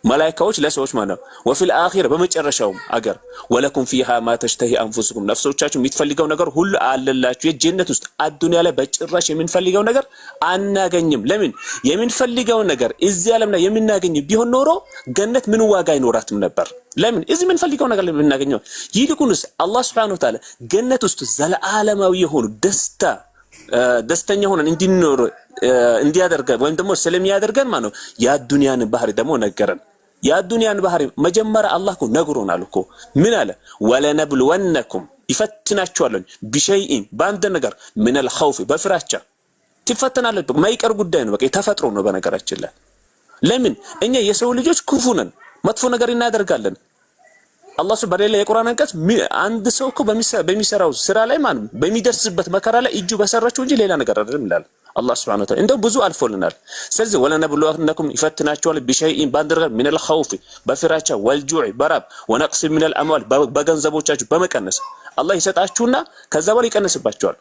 መላእክቶች ለሰዎች ማለት ነው። وفي الآخرة በመጨረሻው አገር ولكم فيها ما تشتهي أنفسكم ነፍሶቻችሁ የምትፈልገው ነገር ሁሉ አለላችሁ የጀነት ውስጥ። አዱንያ ላይ በጭራሽ የምንፈልገው ነገር አናገኝም። ለምን? የምንፈልገው ነገር እዚህ ዓለም ላይ የምናገኝ ቢሆን ኖሮ ገነት ምን ዋጋ አይኖራትም ነበር። ለምን? እዚህ የምንፈልገው ነገር የምናገኘው ይልቁንስ አላህ Subhanahu Wa Ta'ala ገነት ውስጥ ዘለዓለማዊ የሆኑ ደስተኛ ሆነን እንድንኖር እንዲያደርገን ወይም ደግሞ ስለሚያደርገን ማለት ነው የአዱንያን ባህሪ ደግሞ ነገረን። የአዱንያን ባህሪ መጀመሪያ አላህ እኮ ነግሮናል እኮ ምን አለ? ወለነብልወነኩም ይፈትናችኋለሁ ቢሸይኢን በአንድ ነገር ሚነል ኸውፍ በፍራቻ ትፈተናለህ። ማይቀር ጉዳይ ነው። በቃ ተፈጥሮ ነው። በነገራችን ላይ ለምን እኛ የሰው ልጆች ክፉ ነን፣ መጥፎ ነገር እናደርጋለን። አላህ በሌላ የቁርአን አንቀጽ አንድ ሰው እኮ በሚሰራው ስራ ላይ ማለት በሚደርስበት መከራ ላይ እጁ በሰራችው እንጂ ሌላ ነገር አይደለም ይላል አላህ Subhanahu Wa Ta'ala። እንደው ብዙ አልፎልናል። ስለዚህ ወለነብልወነኩም ይፈትናችኋል ቢሸይኢን በአንድ ነገር ሚነል ኸውፍ በፍራቻ ወልጁዕ በራብ ወነቅስ ሚነል አምዋል በገንዘቦቻችሁ በመቀነስ አላህ ይሰጣችሁና ከዛ በኋላ ይቀንስባችኋል።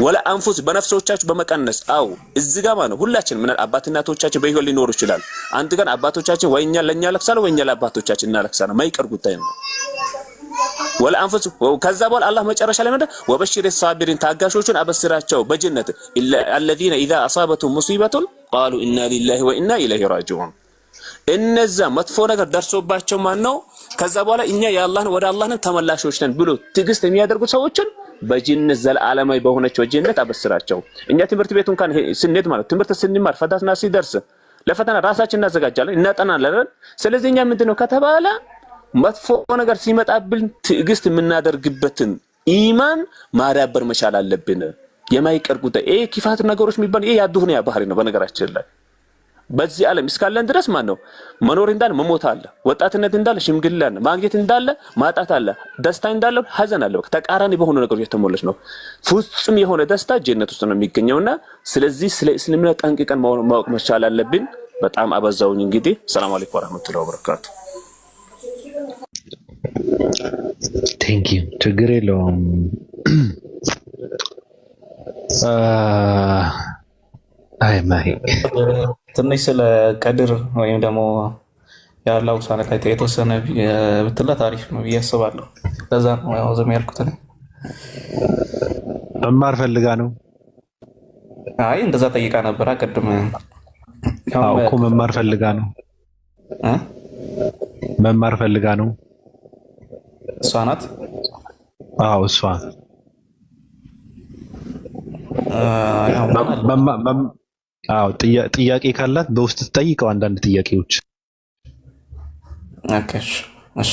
ወላ አንፉስ በነፍሶቻችሁ በመቀነስ አው እዚህ ጋር ማለት ሁላችን ምን አባት እናቶቻችን በህይወት ሊኖሩ ይችላል። አንድ ቀን አባቶቻችን ወይኛ ለኛ ለክሳለ ወይኛ ለአባቶቻችን እናለክሳለ ማይቀር ጉዳይ ነው። ወላ አንፉስ ከዛ በኋላ አላህ መጨረሻ ላይ ማለት ወበሽር الصابرين ታጋሾችን አበስራቸው በጀነት الذين اذا اصابتهم مصيبه قالوا انا لله وانا اليه راجعون። እነዛ መጥፎ ነገር ደርሶባቸው ማን ነው ከዛ በኋላ እኛ የአላህን ወደ አላህን ተመላሾች ነን ብሎ ትግስት የሚያደርጉ ሰዎችን በጀነት ዘላለማዊ በሆነችው ጀነት አበስራቸው። እኛ ትምህርት ቤቱን ካን ስንሄድ ማለት ትምህርት ስንማር ፈተና ሲደርስ ለፈተና ራሳችን እናዘጋጃለን እናጠናለን። ስለዚህ እኛ ምንድነው ከተባለ መጥፎ ነገር ሲመጣብን ትግስት የምናደርግበትን ኢማን ማዳበር መቻል አለብን። የማይቀር ጉዳይ ይሄ ኪፋት ነገሮች የሚባል ይሄ ያዱህና ባህሪ ነው። በነገራችን ላይ በዚህ ዓለም እስካለን ድረስ ማን ነው መኖር እንዳለ መሞት አለ፣ ወጣትነት እንዳለ ሽምግልና ማግኘት እንዳለ ማጣት አለ፣ ደስታ እንዳለ ሀዘን አለ። ተቃራኒ በሆኑ ነገሮች የተሞላች ነው። ፍጹም የሆነ ደስታ ጀነት ውስጥ ነው የሚገኘውና ስለዚህ ስለ እስልምና ጠንቅቀን ማወቅ መቻል አለብን። በጣም አበዛውኝ። እንግዲህ ሰላም አለይኩም ወራህመቱላሂ ወበረካቱ። ቴንክ ዩ ችግር የለውም። አይ ማይ ትንሽ ስለ ቀድር ወይም ደግሞ የአላህ ውሳኔ ላይ የተወሰነ ብትላት አሪፍ ነው ብዬ አስባለሁ። ለዛ ነው ያው ዝም ያልኩት። መማር ፈልጋ ነው። አይ እንደዛ ጠይቃ ነበር ቅድም። ያው እኮ መማር ፈልጋ ነው። መማር ፈልጋ ነው። እሷ ናት። አዎ እሷ አዎ ጥያቄ ካላት በውስጥ ትጠይቀው አንዳንድ ጥያቄዎች። ኦኬ እሺ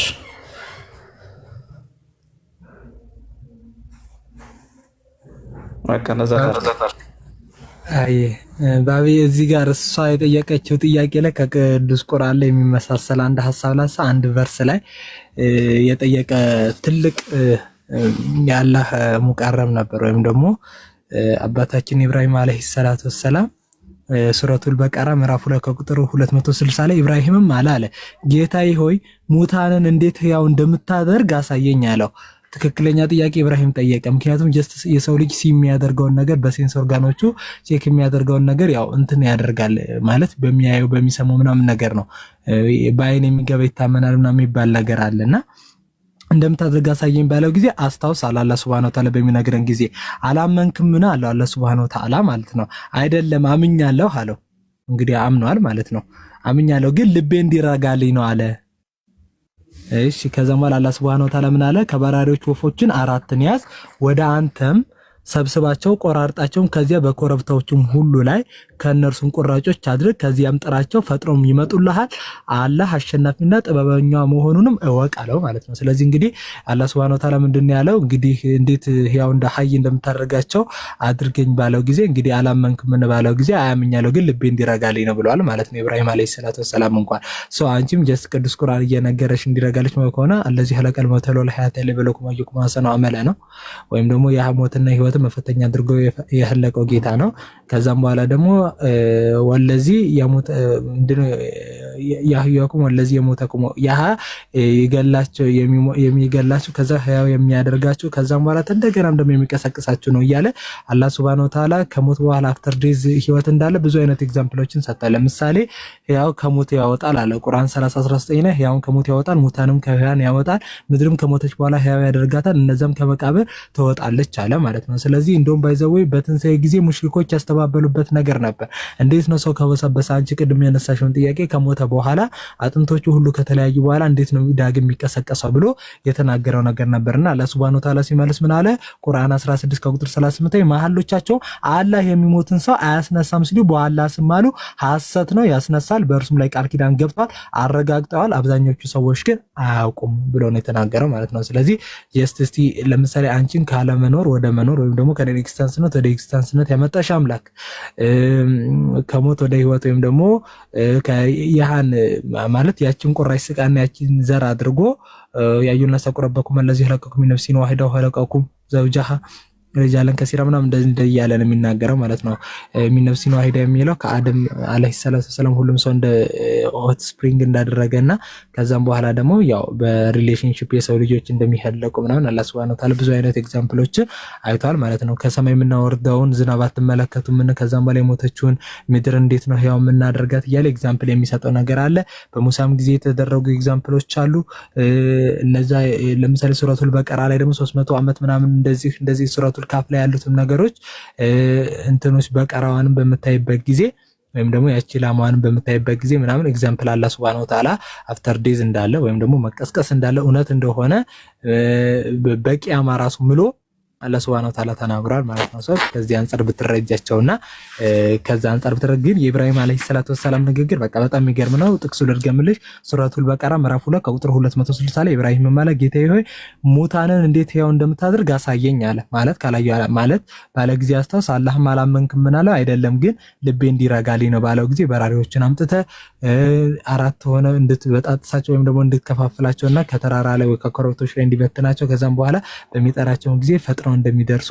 በቃ ነዛ አይ ባቢ እዚህ ጋር እሷ የጠየቀችው ጥያቄ ላይ ከቅዱስ ቁርአን ላይ የሚመሳሰል አንድ ሐሳብ ላሳ አንድ ቨርስ ላይ የጠየቀ ትልቅ የአላህ ሙቀረብ ነበር ወይም ደግሞ አባታችን ኢብራሂም አለይሂ ሰላቱ ወሰላም ሱረቱል በቀራ ምዕራፍ 2 ከቁጥር 260 ላይ ኢብራሂምም አለ ጌታዬ ሆይ ሙታንን እንዴት ያው እንደምታደርግ አሳየኝ አለው። ትክክለኛ ጥያቄ ኢብራሂም ጠየቀ። ምክንያቱም ጀስት የሰው ልጅ የሚያደርገውን ነገር በሴንስ ኦርጋኖቹ ቼክ የሚያደርገውን ነገር ያው እንትን ያደርጋል ማለት በሚያየው በሚሰማው ምናምን ነገር ነው። በአይን የሚገባ ይታመናል ምናምን የሚባል ነገር አለና እንደምታደርግ አሳየኝ ባለው ጊዜ አስታውስ አላህ Subhanahu Wa Ta'ala በሚነግረን ጊዜ አላመንክም ምን አለው አላህ Subhanahu Wa Ta'ala ማለት ነው። አይደለም አምኛለሁ አለው። እንግዲህ አምኗል ማለት ነው። አምኛለሁ ግን ልቤ እንዲረጋልኝ ነው አለ። እሺ ከዛም በኋላ አላህ Subhanahu Wa Ta'ala ምን አለ? ከበራሪዎች ወፎችን 4 ያዝ ወደ አንተም ሰብስባቸው ቆራርጣቸውም ከዚያ በኮረብታዎችም ሁሉ ላይ ከነርሱም ቁራጮች አድርግ ከዚያም ጥራቸው ፈጥሮም ይመጡልሃል አላህ አሸናፊና ጥበበኛ መሆኑንም እወቅ አለው ማለት ነው። ስለዚህ እንግዲህ አላህ Subhanahu Wa Ta'ala ምንድነው ያለው? እንግዲህ እንዴት ያው እንደ ሐይ እንደምታደርጋቸው አድርገኝ ባለው ጊዜ እንግዲህ አላመንክም ምን ባለው ጊዜ አያምኛለሁ ግን ልቤ እንዲረጋልኝ ነው ብለዋል ማለት ነው ኢብራሂም አለይሂ ሰላቱ ወሰላም እንኳን አንቺም ጀስት ቅዱስ ቁርአን እየነገረሽ እንዲረጋልሽ ከሆነ አለዚህ ሐለቀል መተሎ ለሐያተ ለበለኩም አየኩም አሰነው አመለ ነው ወይም ደግሞ የሐሞትና ህይወት መፈተኛ አድርጎ የሐለቀው ጌታ ነው። ከዛም በኋላ ደግሞ ወለዚ የሞተ ምንድነው ያህያኩም ወለዚ የሞተኩም ያህ ይገላቸው የሚገላቸው ከዛ ህያው የሚያደርጋቸው ከዛም በኋላ እንደገናም ደግሞ የሚቀሰቅሳቸው ነው እያለ አላህ Subhanahu Wa Ta'ala ከሞት በኋላ አፍተር ዴዝ ህይወት እንዳለ ብዙ አይነት ኤግዛምፕሎችን ሰጠ። ለምሳሌ ህያው ከሞት ያወጣል አለ ቁርአን 30:19 ላይ ህያውን ከሞት ያወጣል ሙታንም ከህያን ያወጣል ምድርም ከሞተች በኋላ ህያው ያደርጋታል እነዛም ከመቃብር ትወጣለች አለ ማለት ነው። ስለዚህ እንደውም ባይዘው በትንሳኤ ጊዜ ሙሽሪኮች ያስተባበሉበት ነገር ነበር። እንዴት ነው ሰው ከበሰበሰ አንቺ ቅድም ያነሳሽውን ጥያቄ ከሞተ በኋላ አጥንቶቹ ሁሉ ከተለያዩ በኋላ እንዴት ነው ዳግም የሚቀሰቀሰው ብሎ የተናገረው ነገር ነበርና አላህ Subhanahu Wa Ta'ala ሲመልስ ምን አለ? ቁርአን 16 ከቁጥር 38 መሐሎቻቸው አላህ የሚሞትን ሰው አያስነሳም ሲሉ በአላህ ስም አሉ ሐሰት ነው ያስነሳል በእርሱም ላይ ቃል ኪዳን ገብቷል አረጋግጠዋል አብዛኞቹ ሰዎች ግን አያውቁም ብሎ ነው የተናገረው ማለት ነው። ስለዚህ እስቲ ለምሳሌ አንቺን ካለ መኖር ወደ መኖር ወይም ደግሞ ከኤግዚስተንስነት ወደ ኤግዚስተንስነት ያመጣሽ አምላክ ከሞት ወደ ህይወት ወይም ደግሞ ከያህን ማለት ያችን ቁራሽ ስቃና ያችን ዘር አድርጎ ያዩና ሰቁረበኩም ለዚህ ለቀኩም ነፍሲን ዋሂዳው ኸለቀኩም ዘውጃሃ ረጃለን ከሲራ ምናምን እንደዚህ እያለ ነው የሚናገረው ማለት ነው። ሚነፍሲን ዋሂዳ የሚለው ከአደም አለይሂ ሰላቱ ወሰለም ሁሉም ሰው እንደ ኦት ስፕሪንግ እንዳደረገና ከዛም በኋላ ደግሞ ያው በሪሌሽንሺፕ የሰው ልጆች እንደሚሄለቁ ምናምን አላህ Subhanahu Wa Ta'ala ብዙ አይነት ኤግዛምፕሎች አይቷል ማለት ነው። ከሰማይ የምናወርደውን ዝናብ አትመለከቱ ምን ከዛም በላይ ሞተችውን ምድር እንዴት ነው ያው የምናደርጋት እያለ ኤግዛምፕል የሚሰጠው ነገር አለ። በሙሳም ጊዜ የተደረጉ ኤግዛምፕሎች አሉ። እነዛ ለምሳሌ ሱረቱል በቀራ ላይ ደግሞ 300 ዓመት ምናምን እንደዚህ ሱረቱል ካፍ ላይ ያሉትም ነገሮች እንትኖች በቀራዋንም በመታይበት ጊዜ ወይም ደግሞ ያቺ ላማዋንም በመታይበት ጊዜ ምናምን ኤግዛምፕል አላህ Subhanahu Wa Ta'ala አፍተር ዴዝ እንዳለ ወይም ደግሞ መቀስቀስ እንዳለ እውነት እንደሆነ በቂያማ ራሱ ምሎ አላህ Subhanahu Wa Ta'ala ተናግሯል ማለት ነው። ከዚህ አንፃር ብትረጃቸውና ከዛ አንፃር ብትረግ ግን የኢብራሂም አለይሂ ሰላቱ ወሰላም ንግግር በቃ በጣም የሚገርም ነው። ጥቅሱ ልድገምልሽ ሱረቱል በቀራ ምዕራፍ 2 ከቁጥር 260 ላይ ኢብራሂም ማለት ጌታዬ ሆይ ሙታንን እንዴት ያው እንደምታደርግ አሳየኝ አለ። ማለት ካላዩ ማለት ባለ ጊዜ አስታውስ አላህም አላመንክም ምን አለው? አይደለም ግን ልቤ እንዲረጋልኝ ነው ባለው ጊዜ በራሪዎችን አምጥተ 4 ሆነ እንድትበጣጥሳቸው ወይም ደግሞ እንድትከፋፍላቸውና ከተራራ ላይ ወይ ከኮረብቶች ላይ እንዲበትናቸው ከዛም በኋላ በሚጠራቸው ጊዜ ፈጥረው እንደሚደርሱ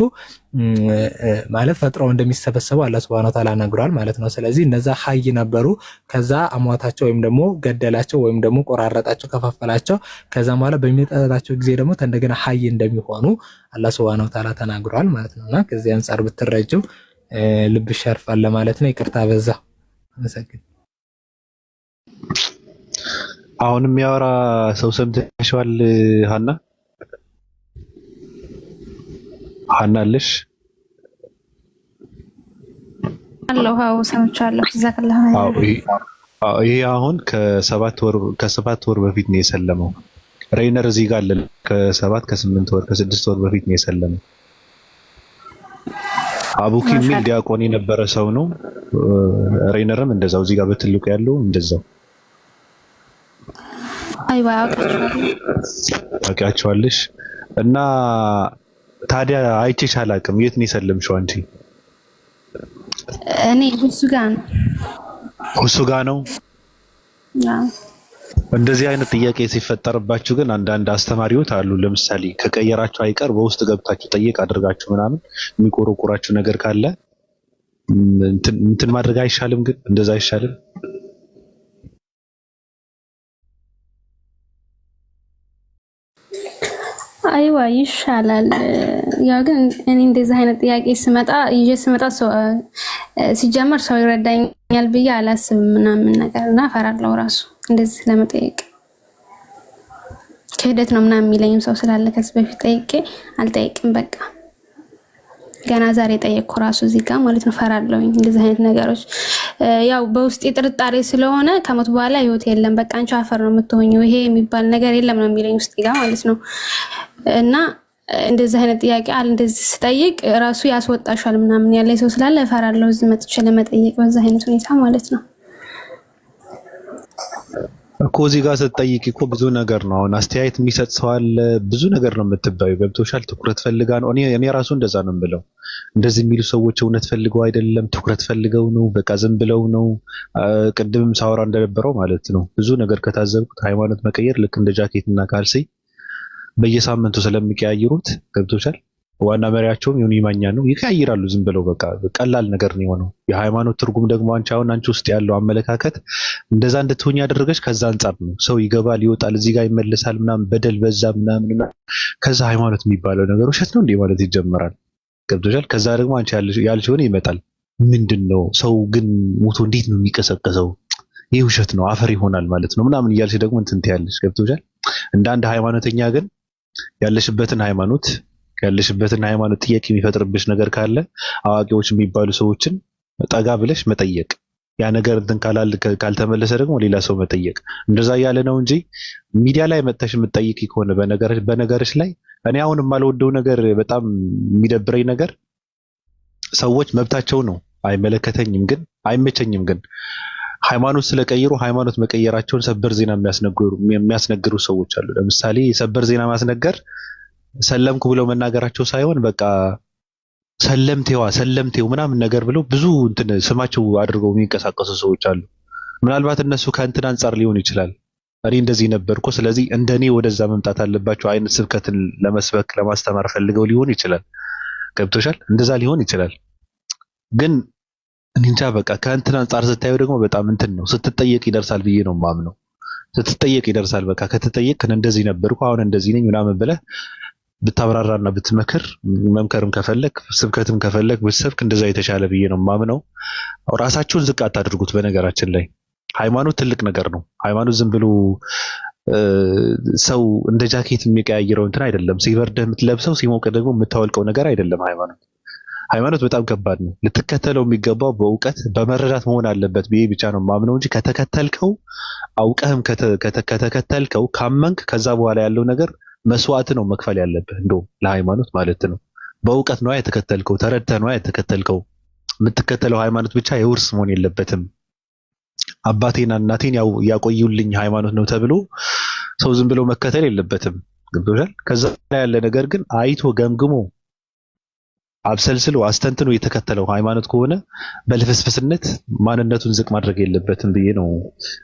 ማለት ፈጥረው እንደሚሰበሰቡ አላህ Subhanahu Wa Ta'ala ነግሯል ማለት ነው። ስለዚህ እነዛ ሐይ ነበሩ ከዛ አሟታቸው ወይም ደግሞ ገደላቸው ወይም ደግሞ ቆራረጣቸው ከፋፈላቸው ከዛም በኋላ በሚጠራቸው ጊዜ ደግሞ እንደገና ሐይ እንደሚሆኑ አላህ Subhanahu Wa Ta'ala ተናግሯል ማለት ነውና ከዚህ አንፃር ብትረጁ ልብ ሸርፋል ለማለት ነው። ይቅርታ በዛ መሰግን አሁን የሚያወራ ሰው ሰምተሽዋል ሀና አናልሽ አላህ ሰምቻለሁ ጀዛከላህ። ይሄ አሁን ከሰባት ወር በፊት ነው የሰለመው። ሬይነር እዚህ ጋር አለ ከ7 ወር ከ6 ወር በፊት ነው የሰለመው። አቡኪ ሚል ዲያቆን የነበረ ሰው ነው። ሬይነርም እንደዛው እዚህ ጋር በትልቁ ያለው እንደዛው አይዋ አውቃቸዋለሁ። ታውቂያቸዋለሽ? እና ታዲያ አይቼሽ አላውቅም። የት ነው የሰለምሽው አንቺ? እኔ እሱ ጋር ነው። እሱ ጋር ነው። እንደዚህ አይነት ጥያቄ ሲፈጠርባችሁ ግን አንዳንድ አስተማሪዎች አሉ። ለምሳሌ ከቀየራችሁ አይቀር በውስጥ ገብታችሁ ጠይቅ አድርጋችሁ ምናምን የሚቆረቁራችሁ ነገር ካለ እንትን ማድረግ አይሻልም? ግን እንደዛ አይሻልም? አይዋ ይሻላል። ያው ግን እኔ እንደዚህ አይነት ጥያቄ ስመጣ ሰው ሲጀመር ሰው ይረዳኛል ብዬ አላስብም ምናምን ነገር እና እፈራለሁ ራሱ እንደዚህ ለመጠየቅ። ክህደት ነው ምናምን የሚለኝም ሰው ስላለ ከዚህ በፊት ጠይቄ አልጠይቅም በቃ። ገና ዛሬ ጠየቅኩ ራሱ እዚህ ጋር ማለት ነው። እፈራለሁኝ እንደዚህ አይነት ነገሮች ያው በውስጤ ጥርጣሬ ስለሆነ ከሞት በኋላ ህይወት የለም በቃ አንቺ አፈር ነው የምትሆኚው ይሄ የሚባል ነገር የለም ነው የሚለኝ ውስጤ ጋር ማለት ነው። እና እንደዚህ አይነት ጥያቄ እንደዚህ ስጠይቅ ራሱ ያስወጣሻል ምናምን ያለኝ ሰው ስላለ እፈራለሁ እዚህ መጥቼ ለመጠየቅ በዛ አይነት ሁኔታ ማለት ነው። እኮ እዚህ ጋር ስትጠይቂ እኮ ብዙ ነገር ነው። አሁን አስተያየት የሚሰጥ ሰው አለ፣ ብዙ ነገር ነው የምትባዩ። ገብቶሻል? ትኩረት ፈልጋ ነው። እኔ ራሱ እንደዛ ነው የምለው። እንደዚህ የሚሉ ሰዎች እውነት ፈልገው አይደለም፣ ትኩረት ፈልገው ነው። በቃ ዝም ብለው ነው። ቅድምም ሳወራ እንደነበረው ማለት ነው ብዙ ነገር ከታዘብኩት ሃይማኖት መቀየር ልክ እንደ ጃኬት እና ካልሲ በየሳምንቱ ስለሚቀያይሩት ገብቶሻል? ዋና መሪያቸውም ዮኒ ማኛ ነው። ይቀያይራሉ ዝም ብለው በቃ ቀላል ነገር ነው የሆነው። የሃይማኖት ትርጉም ደግሞ አንቺ ውስጥ ያለው አመለካከት እንደዛ እንድትሆኝ ያደረገች ከዛ አንጻር ነው። ሰው ይገባል ይወጣል፣ እዚህ ጋር ይመለሳል ምናምን፣ በደል በዛ ምናምን፣ ከዛ ሃይማኖት የሚባለው ነገር ውሸት ነው እንዴ ማለት ይጀምራል። ገብቶሻል? ከዛ ደግሞ አንቺ ያልሽ ሆነ ይመጣል። ምንድነው ሰው ግን ሞቶ እንዴት ነው የሚቀሰቀሰው? ይህ ውሸት ነው አፈር ይሆናል ማለት ነው ምናምን እያልሽ ደግሞ እንትን ትያለሽ። ገብቶሻል? እንደ አንድ ሃይማኖተኛ ግን ያለሽበትን ሃይማኖት ጥያቄ የሚፈጥርብሽ ነገር ካለ አዋቂዎች የሚባሉ ሰዎችን ጠጋ ብለሽ መጠየቅ፣ ያ ነገር እንትን ካልተመለሰ ደግሞ ሌላ ሰው መጠየቅ፣ እንደዛ ያለ ነው እንጂ ሚዲያ ላይ መጥተሽ የምትጠይቂ ከሆነ በነገርሽ ላይ እኔ አሁን የማልወደው ነገር በጣም የሚደብረኝ ነገር ሰዎች መብታቸው ነው አይመለከተኝም፣ ግን አይመቸኝም፣ ግን ሃይማኖት ስለቀየሩ ሃይማኖት መቀየራቸውን ሰበር ዜና የሚያስነግሩ ሰዎች አሉ። ለምሳሌ የሰበር ዜና ማስነገር ሰለምኩ ብለው መናገራቸው ሳይሆን በቃ ሰለምቴው ምናምን ነገር ብለው ብዙ እንትን ስማቸው አድርገው የሚንቀሳቀሱ ሰዎች አሉ። ምናልባት እነሱ ከእንትን አንጻር ሊሆን ይችላል እኔ እንደዚህ ነበርኩ ስለዚህ እንደኔ ወደዛ መምጣት አለባቸው አይነት ስብከትን ለመስበክ ለማስተማር ፈልገው ሊሆን ይችላል። ገብቶሻል? እንደዛ ሊሆን ይችላል። ግን እንጃ በቃ ከእንትን አንጻር ስታየው ደግሞ በጣም እንትን ነው። ስትጠየቅ ይደርሳል ብዬ ነው የማምነው። ስትጠየቅ ይደርሳል። በቃ ከተጠየቅ እንደዚህ ነበርኩ አሁን እንደዚህ ነኝ ምናምን ብለህ ብታብራራና ብትመክር፣ መምከርም ከፈለክ ስብከትም ከፈለክ ብትሰብክ እንደዛ የተሻለ ብዬ ነው የማምነው። ራሳችሁን ዝቅ አታድርጉት። በነገራችን ላይ ሃይማኖት ትልቅ ነገር ነው። ሃይማኖት ዝም ብሎ ሰው እንደ ጃኬት የሚቀያየረው እንትን አይደለም። ሲበርድህ የምትለብሰው ሲሞቅ ደግሞ የምታወልቀው ነገር አይደለም። ሃይማኖት በጣም ከባድ ነው። ልትከተለው የሚገባው በእውቀት በመረዳት መሆን አለበት ብዬ ብቻ ነው የማምነው እንጂ ከተከተልከው አውቀህም ከተከተልከው ካመንክ ከዛ በኋላ ያለው ነገር መስዋዕት ነው መክፈል ያለብህ። እንደውም ለሃይማኖት ማለት ነው። በእውቀት ነው የተከተልከው፣ ተረድተህ ነው የተከተልከው። የምትከተለው ሃይማኖት ብቻ የውርስ መሆን የለበትም። አባቴና እናቴን ያቆዩልኝ ሃይማኖት ነው ተብሎ ሰው ዝም ብሎ መከተል የለበትም። ገብቶሻል? ከዛ ያለ ነገር ግን አይቶ ገምግሞ አብሰልስሎ አስተንትኖ የተከተለው ሃይማኖት ከሆነ በልፍስፍስነት ማንነቱን ዝቅ ማድረግ የለበትም ብዬ ነው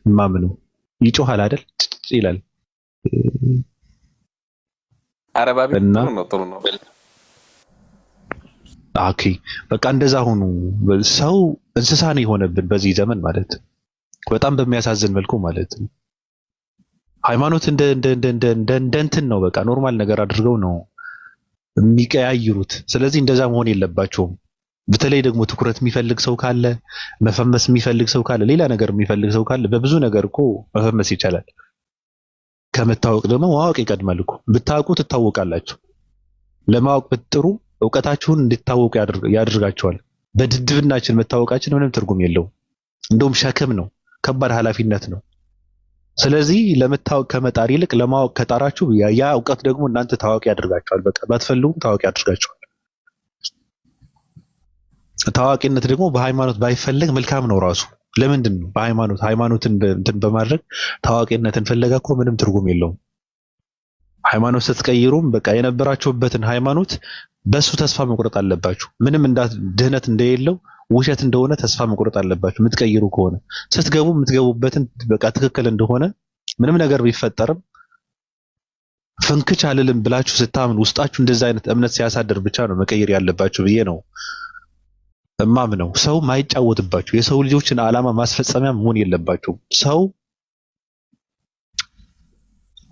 የማምነው። ይጮሃል አይደል? ይላል አረባቢ ጥሩ ነው። ኦኬ በቃ እንደዛ ሆኑ። ሰው እንስሳ ነው የሆነብን በዚህ ዘመን ማለት በጣም በሚያሳዝን መልኩ ማለት ነው። ሃይማኖት እንደ እንትን ነው በቃ ኖርማል ነገር አድርገው ነው የሚቀያይሩት። ስለዚህ እንደዛ መሆን የለባቸውም። በተለይ ደግሞ ትኩረት የሚፈልግ ሰው ካለ፣ መፈመስ የሚፈልግ ሰው ካለ፣ ሌላ ነገር የሚፈልግ ሰው ካለ በብዙ ነገር እኮ መፈመስ ይቻላል። ከመታወቅ ደግሞ ማወቅ ይቀድማል እኮ። ብታውቁ ትታወቃላችሁ። ለማወቅ ብትጥሩ እውቀታችሁን እንድታወቁ ያደርጋችኋል። በድድብናችን መታወቃችን ምንም ትርጉም የለውም። እንደውም ሸክም ነው፣ ከባድ ኃላፊነት ነው። ስለዚህ ለመታወቅ ከመጣር ይልቅ ለማወቅ ከጣራችሁ ያ እውቀት ደግሞ እናንተ ታዋቂ ያደርጋችኋል። በቃ ባትፈልጉም ታዋቂ ያደርጋችኋል። ታዋቂነት ደግሞ በሃይማኖት ባይፈለግ መልካም ነው ራሱ። ለምንድን ነው ሃይማኖትን እንትን በማድረግ ታዋቂነትን ፍለጋ እኮ ምንም ትርጉም የለውም። ሃይማኖት ስትቀይሩም በቃ የነበራችሁበትን ሃይማኖት በሱ ተስፋ መቁረጥ አለባችሁ። ምንም ድህነት እንደሌለው ውሸት እንደሆነ ተስፋ መቁረጥ አለባችሁ። የምትቀይሩ ከሆነ ስትገቡ የምትገቡበትን በቃ ትክክል እንደሆነ ምንም ነገር ቢፈጠርም ፍንክች አልልም ብላችሁ ስታምኑ ውስጣችሁ እንደዛ አይነት እምነት ሲያሳድር ብቻ ነው መቀየር ያለባችሁ ብዬ ነው እማምነው። ሰው ማይጫወትባችሁ የሰው ልጆችን ዓላማ ማስፈጸሚያ መሆን የለባችሁም። ሰው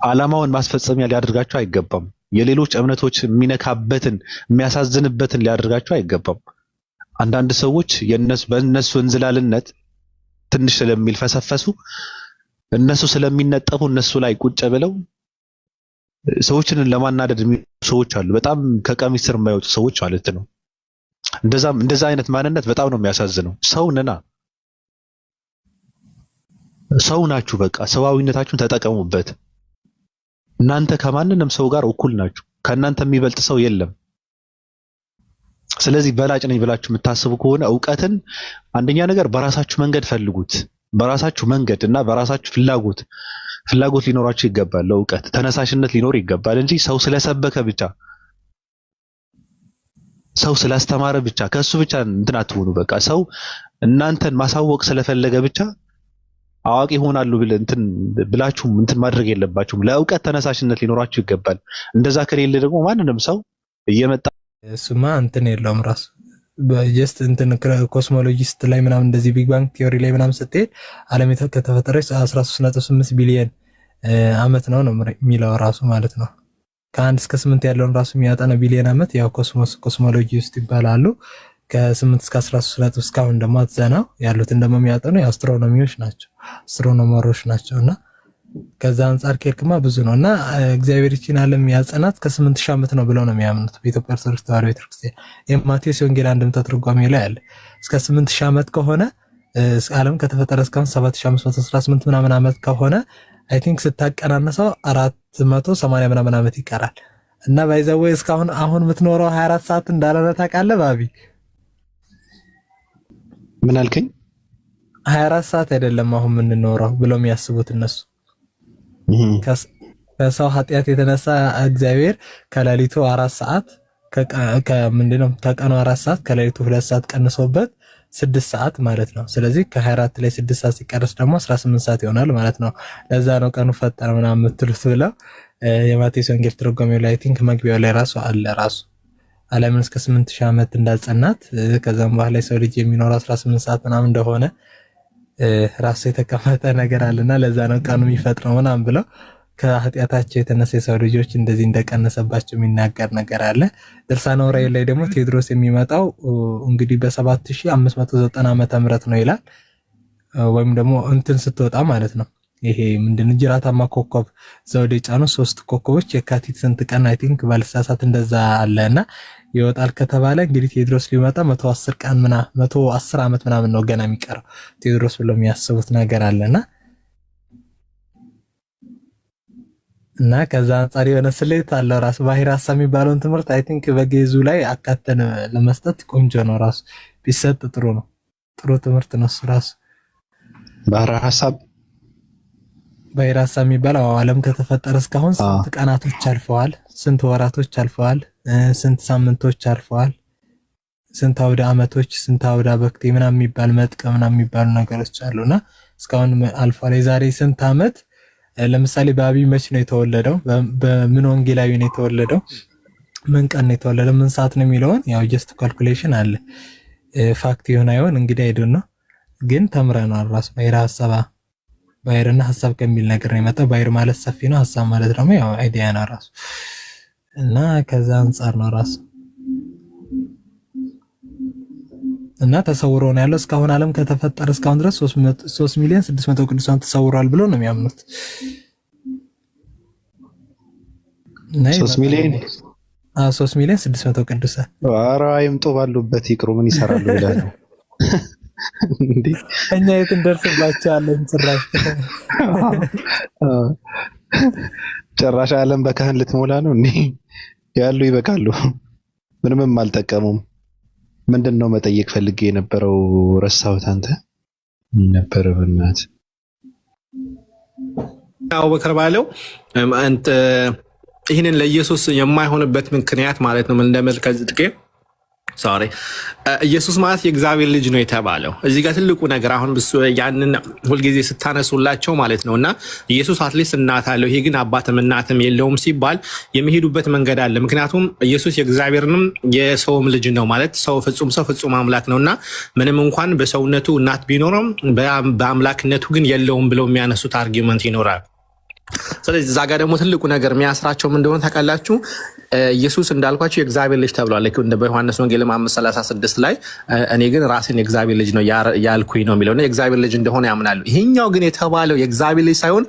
ዓላማውን ማስፈጸሚያ ሊያደርጋችሁ አይገባም። የሌሎች እምነቶች የሚነካበትን የሚያሳዝንበትን ሊያደርጋችሁ አይገባም። አንዳንድ ሰዎች በእነሱ እንዝላልነት ትንሽ ስለሚልፈሰፈሱ እነሱ ስለሚነጠፉ እነሱ ላይ ቁጭ ብለው ሰዎችን ለማናደድ የሚሉ ሰዎች አሉ። በጣም ከቀሚስ ስር የማይወጡ ሰዎች ማለት ነው። እንደዛ አይነት ማንነት በጣም ነው የሚያሳዝነው። ሰው ነና ሰው ናችሁ። በቃ ሰዋዊነታችሁን ተጠቀሙበት። እናንተ ከማንንም ሰው ጋር እኩል ናችሁ። ከእናንተ የሚበልጥ ሰው የለም። ስለዚህ በላጭ ነኝ ብላችሁ የምታስቡ ከሆነ ዕውቀትን አንደኛ ነገር በራሳችሁ መንገድ ፈልጉት። በራሳችሁ መንገድ እና በራሳችሁ ፍላጎት ሊኖራችሁ ይገባል። ለዕውቀት ተነሳሽነት ሊኖር ይገባል እንጂ ሰው ስለሰበከ ብቻ ሰው ስላስተማረ ብቻ ከሱ ብቻ እንትን አትሆኑ። በቃ ሰው እናንተን ማሳወቅ ስለፈለገ ብቻ አዋቂ ይሆናሉ ብላችሁ እንትን ማድረግ የለባችሁም። ለዕውቀት ተነሳሽነት ሊኖራችሁ ይገባል። እንደዛ ከሌለ ደግሞ ማንንም ሰው እየመጣ እሱማ እንትን የለውም ራሱ በጀስት እንትን ኮስሞሎጂስት ላይ ምናምን እንደዚህ ቢግ ባንግ ቲዮሪ ላይ ምናምን ስትሄድ ዓለም ከተፈጠረች 13.8 ቢሊዮን ዓመት ነው የሚለው ራሱ ማለት ነው። ከ1 እስከ 8 ያለውን ራሱ የሚያጠና ቢሊዮን ዓመት ያው ኮስሞሎጂ ውስጥ ይባላሉ። ከ8 እስከ 13 እስካሁን ደግሞ አትዘናው ያሉትን ደግሞ የሚያጠኑ የአስትሮኖሚዎች ናቸው፣ አስትሮኖመሮች ናቸው። እና ከዛ አንጻር ኬርክማ ብዙ ነው እና እግዚአብሔር ይህችን ዓለም ያጸናት ከ8000 ዓመት ነው ብለው ነው የሚያምኑት በኢትዮጵያ ኦርቶዶክስ ተዋሕዶ ቤተክርስቲያን። የማቴዎስ ወንጌል አንድምታ ትርጓሜ ላይ አለ እስከ 8000 ዓመት ከሆነ ዓለም ከተፈጠረ እስካሁን 7518 ምናምን ዓመት ከሆነ አይ ቲንክ ስታቀናነሰው 480 ምናምን ዓመት ይቀራል። እና ባይዘው እስካሁን አሁን የምትኖረው 24 ሰዓት እንዳልሆነ ታውቃለህ ባቢ? ምን አልከኝ? 24 ሰዓት አይደለም አሁን የምንኖረው ብለው የሚያስቡት እነሱ። ከሰው ኃጢአት የተነሳ እግዚአብሔር ከሌሊቱ 4 ሰዓት ከምንድነው ከቀኑ 4 ሰዓት ከሌሊቱ 2 ሰዓት ቀንሶበት 6 ሰዓት ማለት ነው። ስለዚህ ከ24 ላይ 6 ሰዓት ሲቀርስ ደግሞ 18 ሰዓት ይሆናል ማለት ነው። ለዛ ነው ቀኑ ፈጠረ ምናምን የምትሉት ብለው የማቴዎስ ወንጌል ትርጓሜው ላይ ቲንክ መግቢያው ላይ ራሱ አለ ራሱ ዓለምን እስከ 8000 ዓመት እንዳጸናት ከዛም በኋላ የሰው ልጅ የሚኖረው 18 ሰዓት ምናምን እንደሆነ ራሱ የተቀመጠ ነገር አለና ለዛ ነው ቀኑ የሚፈጥረው ምናምን ብለው ከኃጢአታቸው የተነሳ የሰው ልጆች እንደዚህ እንደቀነሰባቸው የሚናገር ነገር አለ። ድርሳነ ዑራኤል ላይ ደግሞ ቴዎድሮስ የሚመጣው እንግዲህ በ7590 ዓመተ ምህረት ነው ይላል። ወይም ደግሞ እንትን ስትወጣ ማለት ነው። ይሄ ምንድነው ጅራታማ ኮከብ ዘውድ የጫኑ 3 ኮከቦች የካቲት ስንት ቀን አይ ቲንክ ባልሳሳት እንደዛ አለና ይወጣል ከተባለ እንግዲህ ቴዎድሮስ ሊመጣ 110 ቀን 110 ዓመት ምናምን ነው ገና የሚቀረው ቴዎድሮስ ብለው የሚያስቡት ነገር አለና እና ከዛ አንጻር የሆነ ስሌት አለው ራሱ ባሕረ ሐሳብ የሚባለውን ትምህርት አይ ቲንክ በጌዙ ላይ አካተን ለመስጠት ቆንጆ ነው። ራሱ ቢሰጥ ጥሩ ነው። ጥሩ ትምህርት ነው እሱ ራሱ ባሕረ ሐሳብ የሚባለው ዓለም ከተፈጠረ እስካሁን ስንት ቀናቶች አልፈዋል፣ ስንት ወራቶች አልፈዋል፣ ስንት ሳምንቶች አልፈዋል፣ ስንት አውደ ዓመቶች፣ ስንት አውደ በክቴ ምናምን የሚባል መጥቀ ምናምን የሚባሉ ነገሮች አሉና እስካሁን አልፏል። የዛሬ ስንት ዓመት ለምሳሌ በአብይ መች ነው የተወለደው? በምን ወንጌላዊ ነው የተወለደው? ምን ቀን ነው የተወለደው? ምን ሰዓት ነው የሚለውን ያው ጀስት ካልኩሌሽን አለ። ፋክት ይሆን አይሆን እንግዲህ አይደል ነው፣ ግን ተምረናል። ራሱ ባሕረ ሐሳብ ባሕርና ሐሳብ ከሚል ነገር ነው የመጣው። ባሕር ማለት ሰፊ ነው፣ ሐሳብ ማለት ደግሞ ያው አይዲያ ነው ራሱ እና ከዛ አንፃር ነው ራሱ እና ተሰውሮ ነው ያለው እስካሁን ዓለም ከተፈጠረ እስካሁን ድረስ 3 ሚሊዮን 600 ቅዱሳን ተሰውሯል ብሎ ነው የሚያምኑት። 3 ሚሊዮን 600 ቅዱሳን ኧረ አይምጡ ባሉበት ይቅሩ ምን ይሰራሉ ብለህ ነው እንዴ? እኛ የት እንደርስባቸዋለን? ጭራሽ ዓለም በካህን ልትሞላ ነው እንዴ? ያሉ ይበቃሉ። ምንም አልጠቀሙም። ምንድን ነው መጠየቅ ፈልጌ የነበረው ረሳሁት። አንተ ነበር በእናትህ አቡበከር ባለው ይህንን ለኢየሱስ የማይሆንበት ምክንያት ማለት ነው ምን እንደመልከዝድቄ ሶሪ ኢየሱስ ማለት የእግዚአብሔር ልጅ ነው የተባለው እዚህ ጋር ትልቁ ነገር አሁን ያንን ሁልጊዜ ስታነሱላቸው ማለት ነውና ኢየሱስ አትሊስት እናት አለው ይሄ ግን አባትም እናትም የለውም ሲባል የሚሄዱበት መንገድ አለ ምክንያቱም ኢየሱስ የእግዚአብሔርንም የሰውም ልጅ ነው ማለት ሰው ፍጹም አምላክ ነውና ምንም እንኳን በሰውነቱ እናት ቢኖርም በአምላክነቱ ግን የለውም ብለው የሚያነሱት አርጊውመንት ይኖራል ስለዚህ እዛ ጋር ደግሞ ትልቁ ነገር የሚያስራቸው ምን እንደሆነ ታውቃላችሁ ኢየሱስ እንዳልኳችሁ የእግዚአብሔር ልጅ ተብሏል እንደ በዮሐንስ ወንጌል 5:36 ላይ እኔ ግን ራሴን የእግዚአብሔር ልጅ ነው ያልኩኝ ነው የሚለውና የእግዚአብሔር ልጅ እንደሆነ ያምናሉ ይሄኛው ግን የተባለው የእግዚአብሔር ልጅ ሳይሆን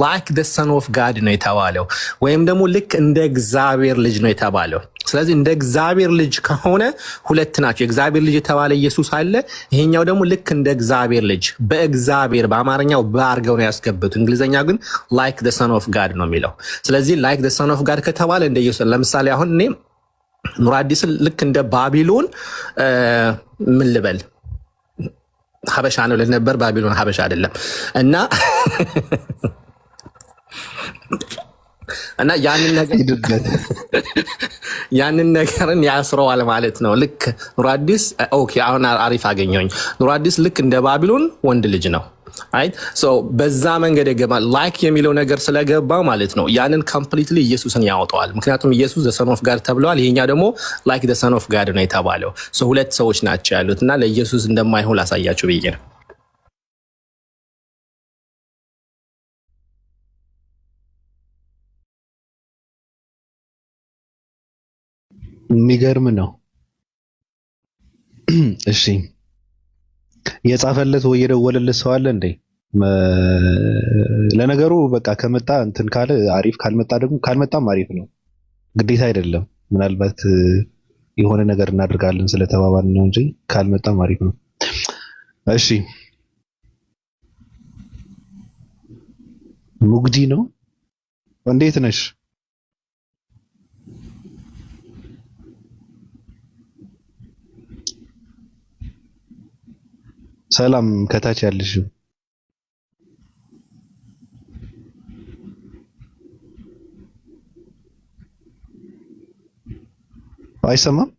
like the son of God ነው የተባለው ወይም ደግሞ ልክ እንደ እግዚአብሔር ልጅ ነው የተባለው ስለዚህ እንደ እግዚአብሔር ልጅ ከሆነ ሁለት ናቸው የእግዚአብሔር ልጅ የተባለ ኢየሱስ አለ ይሄኛው ደግሞ ልክ እንደ እግዚአብሔር ልጅ በእግዚአብሔር በአማርኛው በአርገው ነው ያስገቡት እንግሊዘኛ ግን like the son of God ነው የሚለው ስለዚህ like the son of God ከተባለ እንደ ኢየሱስ ለምሳሌ አሁን እኔ ኑራዲስ ልክ እንደ ባቢሎን ምን ልበል ሀበሻ ነው ለነበር ባቢሎን ሀበሻ አይደለም እና ያንን ነገርን ያስረዋል ማለት ነው ልክ ኑራዲስ ኦኬ አሁን አሪፍ አገኘሁኝ ኑራዲስ ልክ እንደ ባቢሎን ወንድ ልጅ ነው አይት ሶ በዛ መንገድ ይገባል ላይክ የሚለው ነገር ስለገባ ማለት ነው ያንን ኮምፕሊትሊ ኢየሱስን ያወጣዋል ምክንያቱም ኢየሱስ ዘ ሰን ኦፍ ጋድ ተብሏል ይሄኛው ደግሞ ላይክ ዘ ሰን ኦፍ ጋድ ነው የተባለው ሶ ሁለት ሰዎች ናቸው ያሉትና ለኢየሱስ እንደማይሆን ላሳያችሁ ብዬ ነው የሚገርም ነው እሺ የጻፈለት ወይ የደወለለት ሰው አለ እንዴ ለነገሩ በቃ ከመጣ እንትን ካለ አሪፍ ካልመጣ ደግሞ ካልመጣም አሪፍ ነው ግዴታ አይደለም ምናልባት የሆነ ነገር እናደርጋለን ስለተባባልን ነው እንጂ ካልመጣም አሪፍ ነው እሺ ሙግዲ ነው እንዴት ነሽ ሰላም ከታች ያለሽ አይሰማም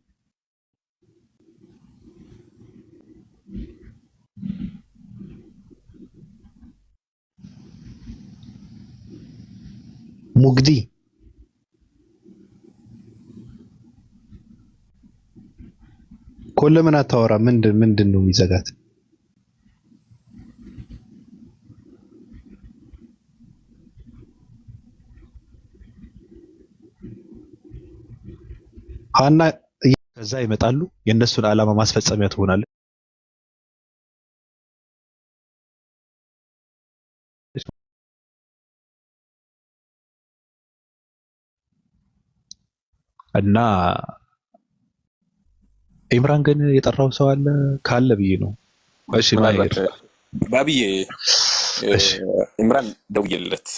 ሙግዲ ኮለምን አታወራ ምንድን ነው የሚዘጋት ሀና ከዛ ይመጣሉ የነሱን ዓላማ ማስፈጸሚያ ትሆናለች እና ኢምራን ግን የጠራው ሰው አለ ካለ ብዬ ነው እሺ ማይር ባቢዬ ኢምራን ደውዬለት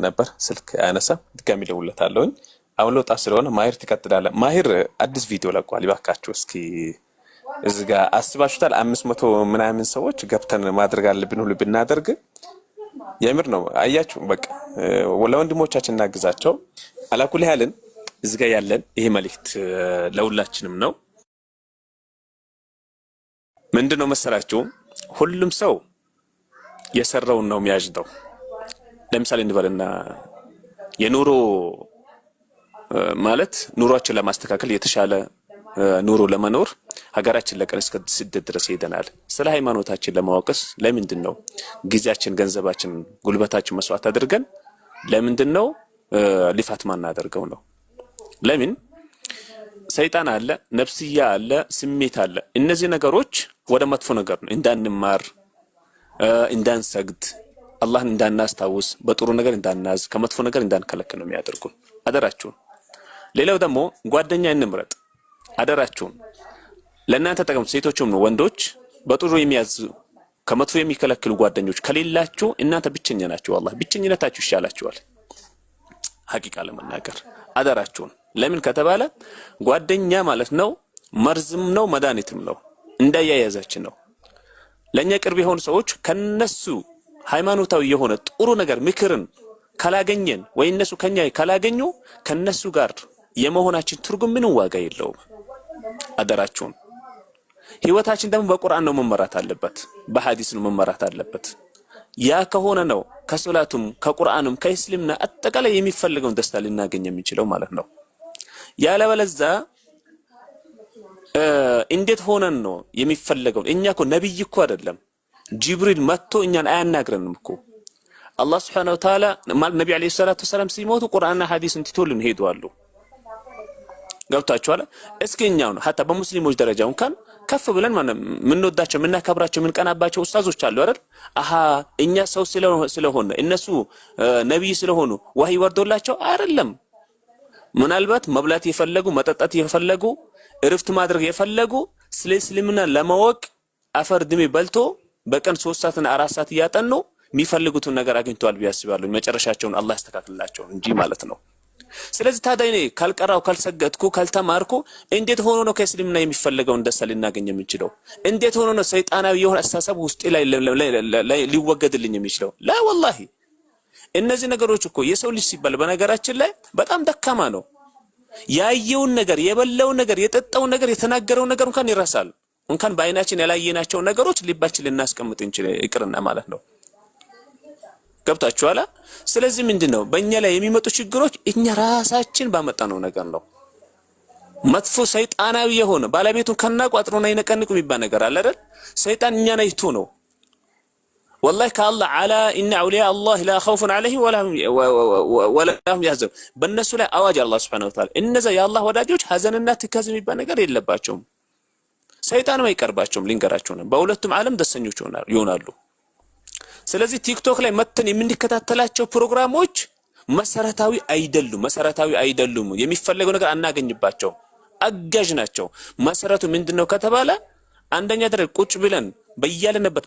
ነበር ስልክ አያነሳ ድጋሚ ደውለታለሁኝ አሁን ለውጣ ስለሆነ ማሂር ትከተላለ ማሂር አዲስ ቪዲዮ ለቋል ይባካችሁ እስኪ እዚህ ጋር አስባችሁታል 500 ምናምን ሰዎች ገብተን ማድረግ አለብን ሁሉ ብናደርግ የምር ነው አያችሁ በቃ ወለወንድሞቻችን እናግዛቸው አላኩል ያለን እዚህ ጋር ያለን ይሄ መልእክት ለሁላችንም ነው ምንድነው መሰላችሁ ሁሉም ሰው የሰራውን ነው የሚያጅደው ለምሳሌ እንበልና የኑሮ ማለት ኑሮአችን ለማስተካከል የተሻለ ኑሮ ለመኖር ሀገራችን ለቀን እስከ ስደት ድረስ ሄደናል ስለ ሃይማኖታችን ለማወቅስ ለምንድነው ጊዜያችን ገንዘባችን ጉልበታችን መስዋዕት አድርገን ለምንድነው ሊፋት ማናደርገው ነው ለምን ሰይጣን አለ ነፍስያ አለ ስሜት አለ እነዚህ ነገሮች ወደ መጥፎ ነገር ነው እንዳንማር እንዳንሰግድ አላህን እንዳናስታውስ በጥሩ ነገር እንዳናዝ ከመጥፎ ነገር እንዳንከለከል ነው የሚያደርጉ አደራችሁ ሌላው ደግሞ ጓደኛ እንምረጥ አደራችሁ ለእናንተ ተጠቀሙ ሴቶችም ነው ወንዶች በጥሩ የሚያዝ ከመጥፎ የሚከለክሉ ጓደኞች ከሌላችሁ እናንተ ብቸኛ ናችሁ والله ብቸኝነታችሁ ይሻላችኋል ሐቂቃ ለመናገር አደራችሁ ለምን ከተባለ ጓደኛ ማለት ነው መርዝም ነው መድኃኒትም ነው እንዳያያዛችን ነው ለኛ ቅርብ የሆኑ ሰዎች ከነሱ ሃይማኖታዊ የሆነ ጥሩ ነገር ምክርን ካላገኘን ወይ እነሱ ከኛ ካላገኙ ከነሱ ጋር የመሆናችን ትርጉም ምንም ዋጋ የለውም። አደራችሁን። ህይወታችን ደግሞ በቁርአን ነው መመራት አለበት፣ በሐዲስ ነው መመራት አለበት። ያ ከሆነ ነው ከሶላቱም ከቁርአኑም ከእስልምና አጠቃላይ የሚፈልገውን ደስታ ልናገኝ የሚችለው ማለት ነው። ያለበለዚያ እንዴት ሆነን ነው የሚፈልገው? እኛ እኮ ነብይ እኮ አይደለም። ጅብሪል መጥቶ እኛን አያናግረንም እኮ። አላህ Subhanahu Wa Ta'ala ነብዩ አለይሂ ሰላቱ ወሰለም ሲሞቱ ቁርአንና ሐዲስን ትቶልን ሄደዋል። ገብታችኋል? እስኪ እኛው ነው hatta በሙስሊሞች ደረጃ እንኳን ከፍ ብለን ማለት ምንወዳቸው ምናከብራቸው ምንቀናባቸው ኡስታዞች አሉ አይደል? አሃ እኛ ሰው ስለሆነ እነሱ ነብይ ስለሆኑ ወህይ ወርዶላቸው አይደለም። ምናልባት መብላት የፈለጉ መጠጣት የፈለጉ እርፍት ማድረግ የፈለጉ ስለ እስልምና ለማወቅ አፈር ድሜ በልቶ በቀን 3 ሰዓትና 4 ሰዓት እያጠኑ የሚፈልጉትን ነገር አግኝተዋል ቢያስባሉ መጨረሻቸውን አላህ ያስተካክልላቸው እንጂ ማለት ነው። ስለዚህ ታዲያ እኔ ካልቀራው ካልሰገድኩ ካልተማርኩ እንዴት ሆኖ ነው ከእስልምና የሚፈልገውን ደስታ ልናገኝ የምንችለው? እንዴት ሆኖ ነው ሰይጣናዊ የሆነ አስተሳሰብ ውስጥ ላይ ሊወገድልኝ የሚችለው? ላ ወላሂ እነዚህ ነገሮች እኮ የሰው ልጅ ሲባል በነገራችን ላይ በጣም ደካማ ነው። ያየውን ነገር የበላውን ነገር የጠጣውን ነገር የተናገረውን ነገር እንኳን ይረሳል። እንኳን በአይናችን ያላየናቸው ነገሮች ልባችን ልናስቀምጥ እንችላለን ይቅርና ማለት ነው። ገብታችኋል? ስለዚህ ምንድነው በእኛ ላይ የሚመጡ ችግሮች እኛ ራሳችን ባመጣነው ነገር ነው። መጥፎ ሰይጣናዊ የሆነ ባለቤቱን ከናቋጥሮና ይነቀንቁ የሚባል ነገር አለ አይደል? ሰይጣን እኛን አይቶ ነው والله كالله على إن أولياء الله لا خوف عليهم ولا هم يحزنون بالنسبة لا أواجه الله سبحانه وتعالى إن ذا يا الله وداجوج حزن الناس كازم يبان نجار إلا باتشوم سيطان ما يكرباتشوم لينكراتشون بقولتهم عالم دسنيوشون يونالو سلازي تيك توك لا متن من دكتاتلاتشو برنامج مساراتاوي أيدلو የሚፈልገው ነገር አናገኝባቸው አጋዥ ናቸው። መሰረቱ ምንድነው ከተባለ አንደኛ ደረጃ ቁጭ ብለን በያለንበት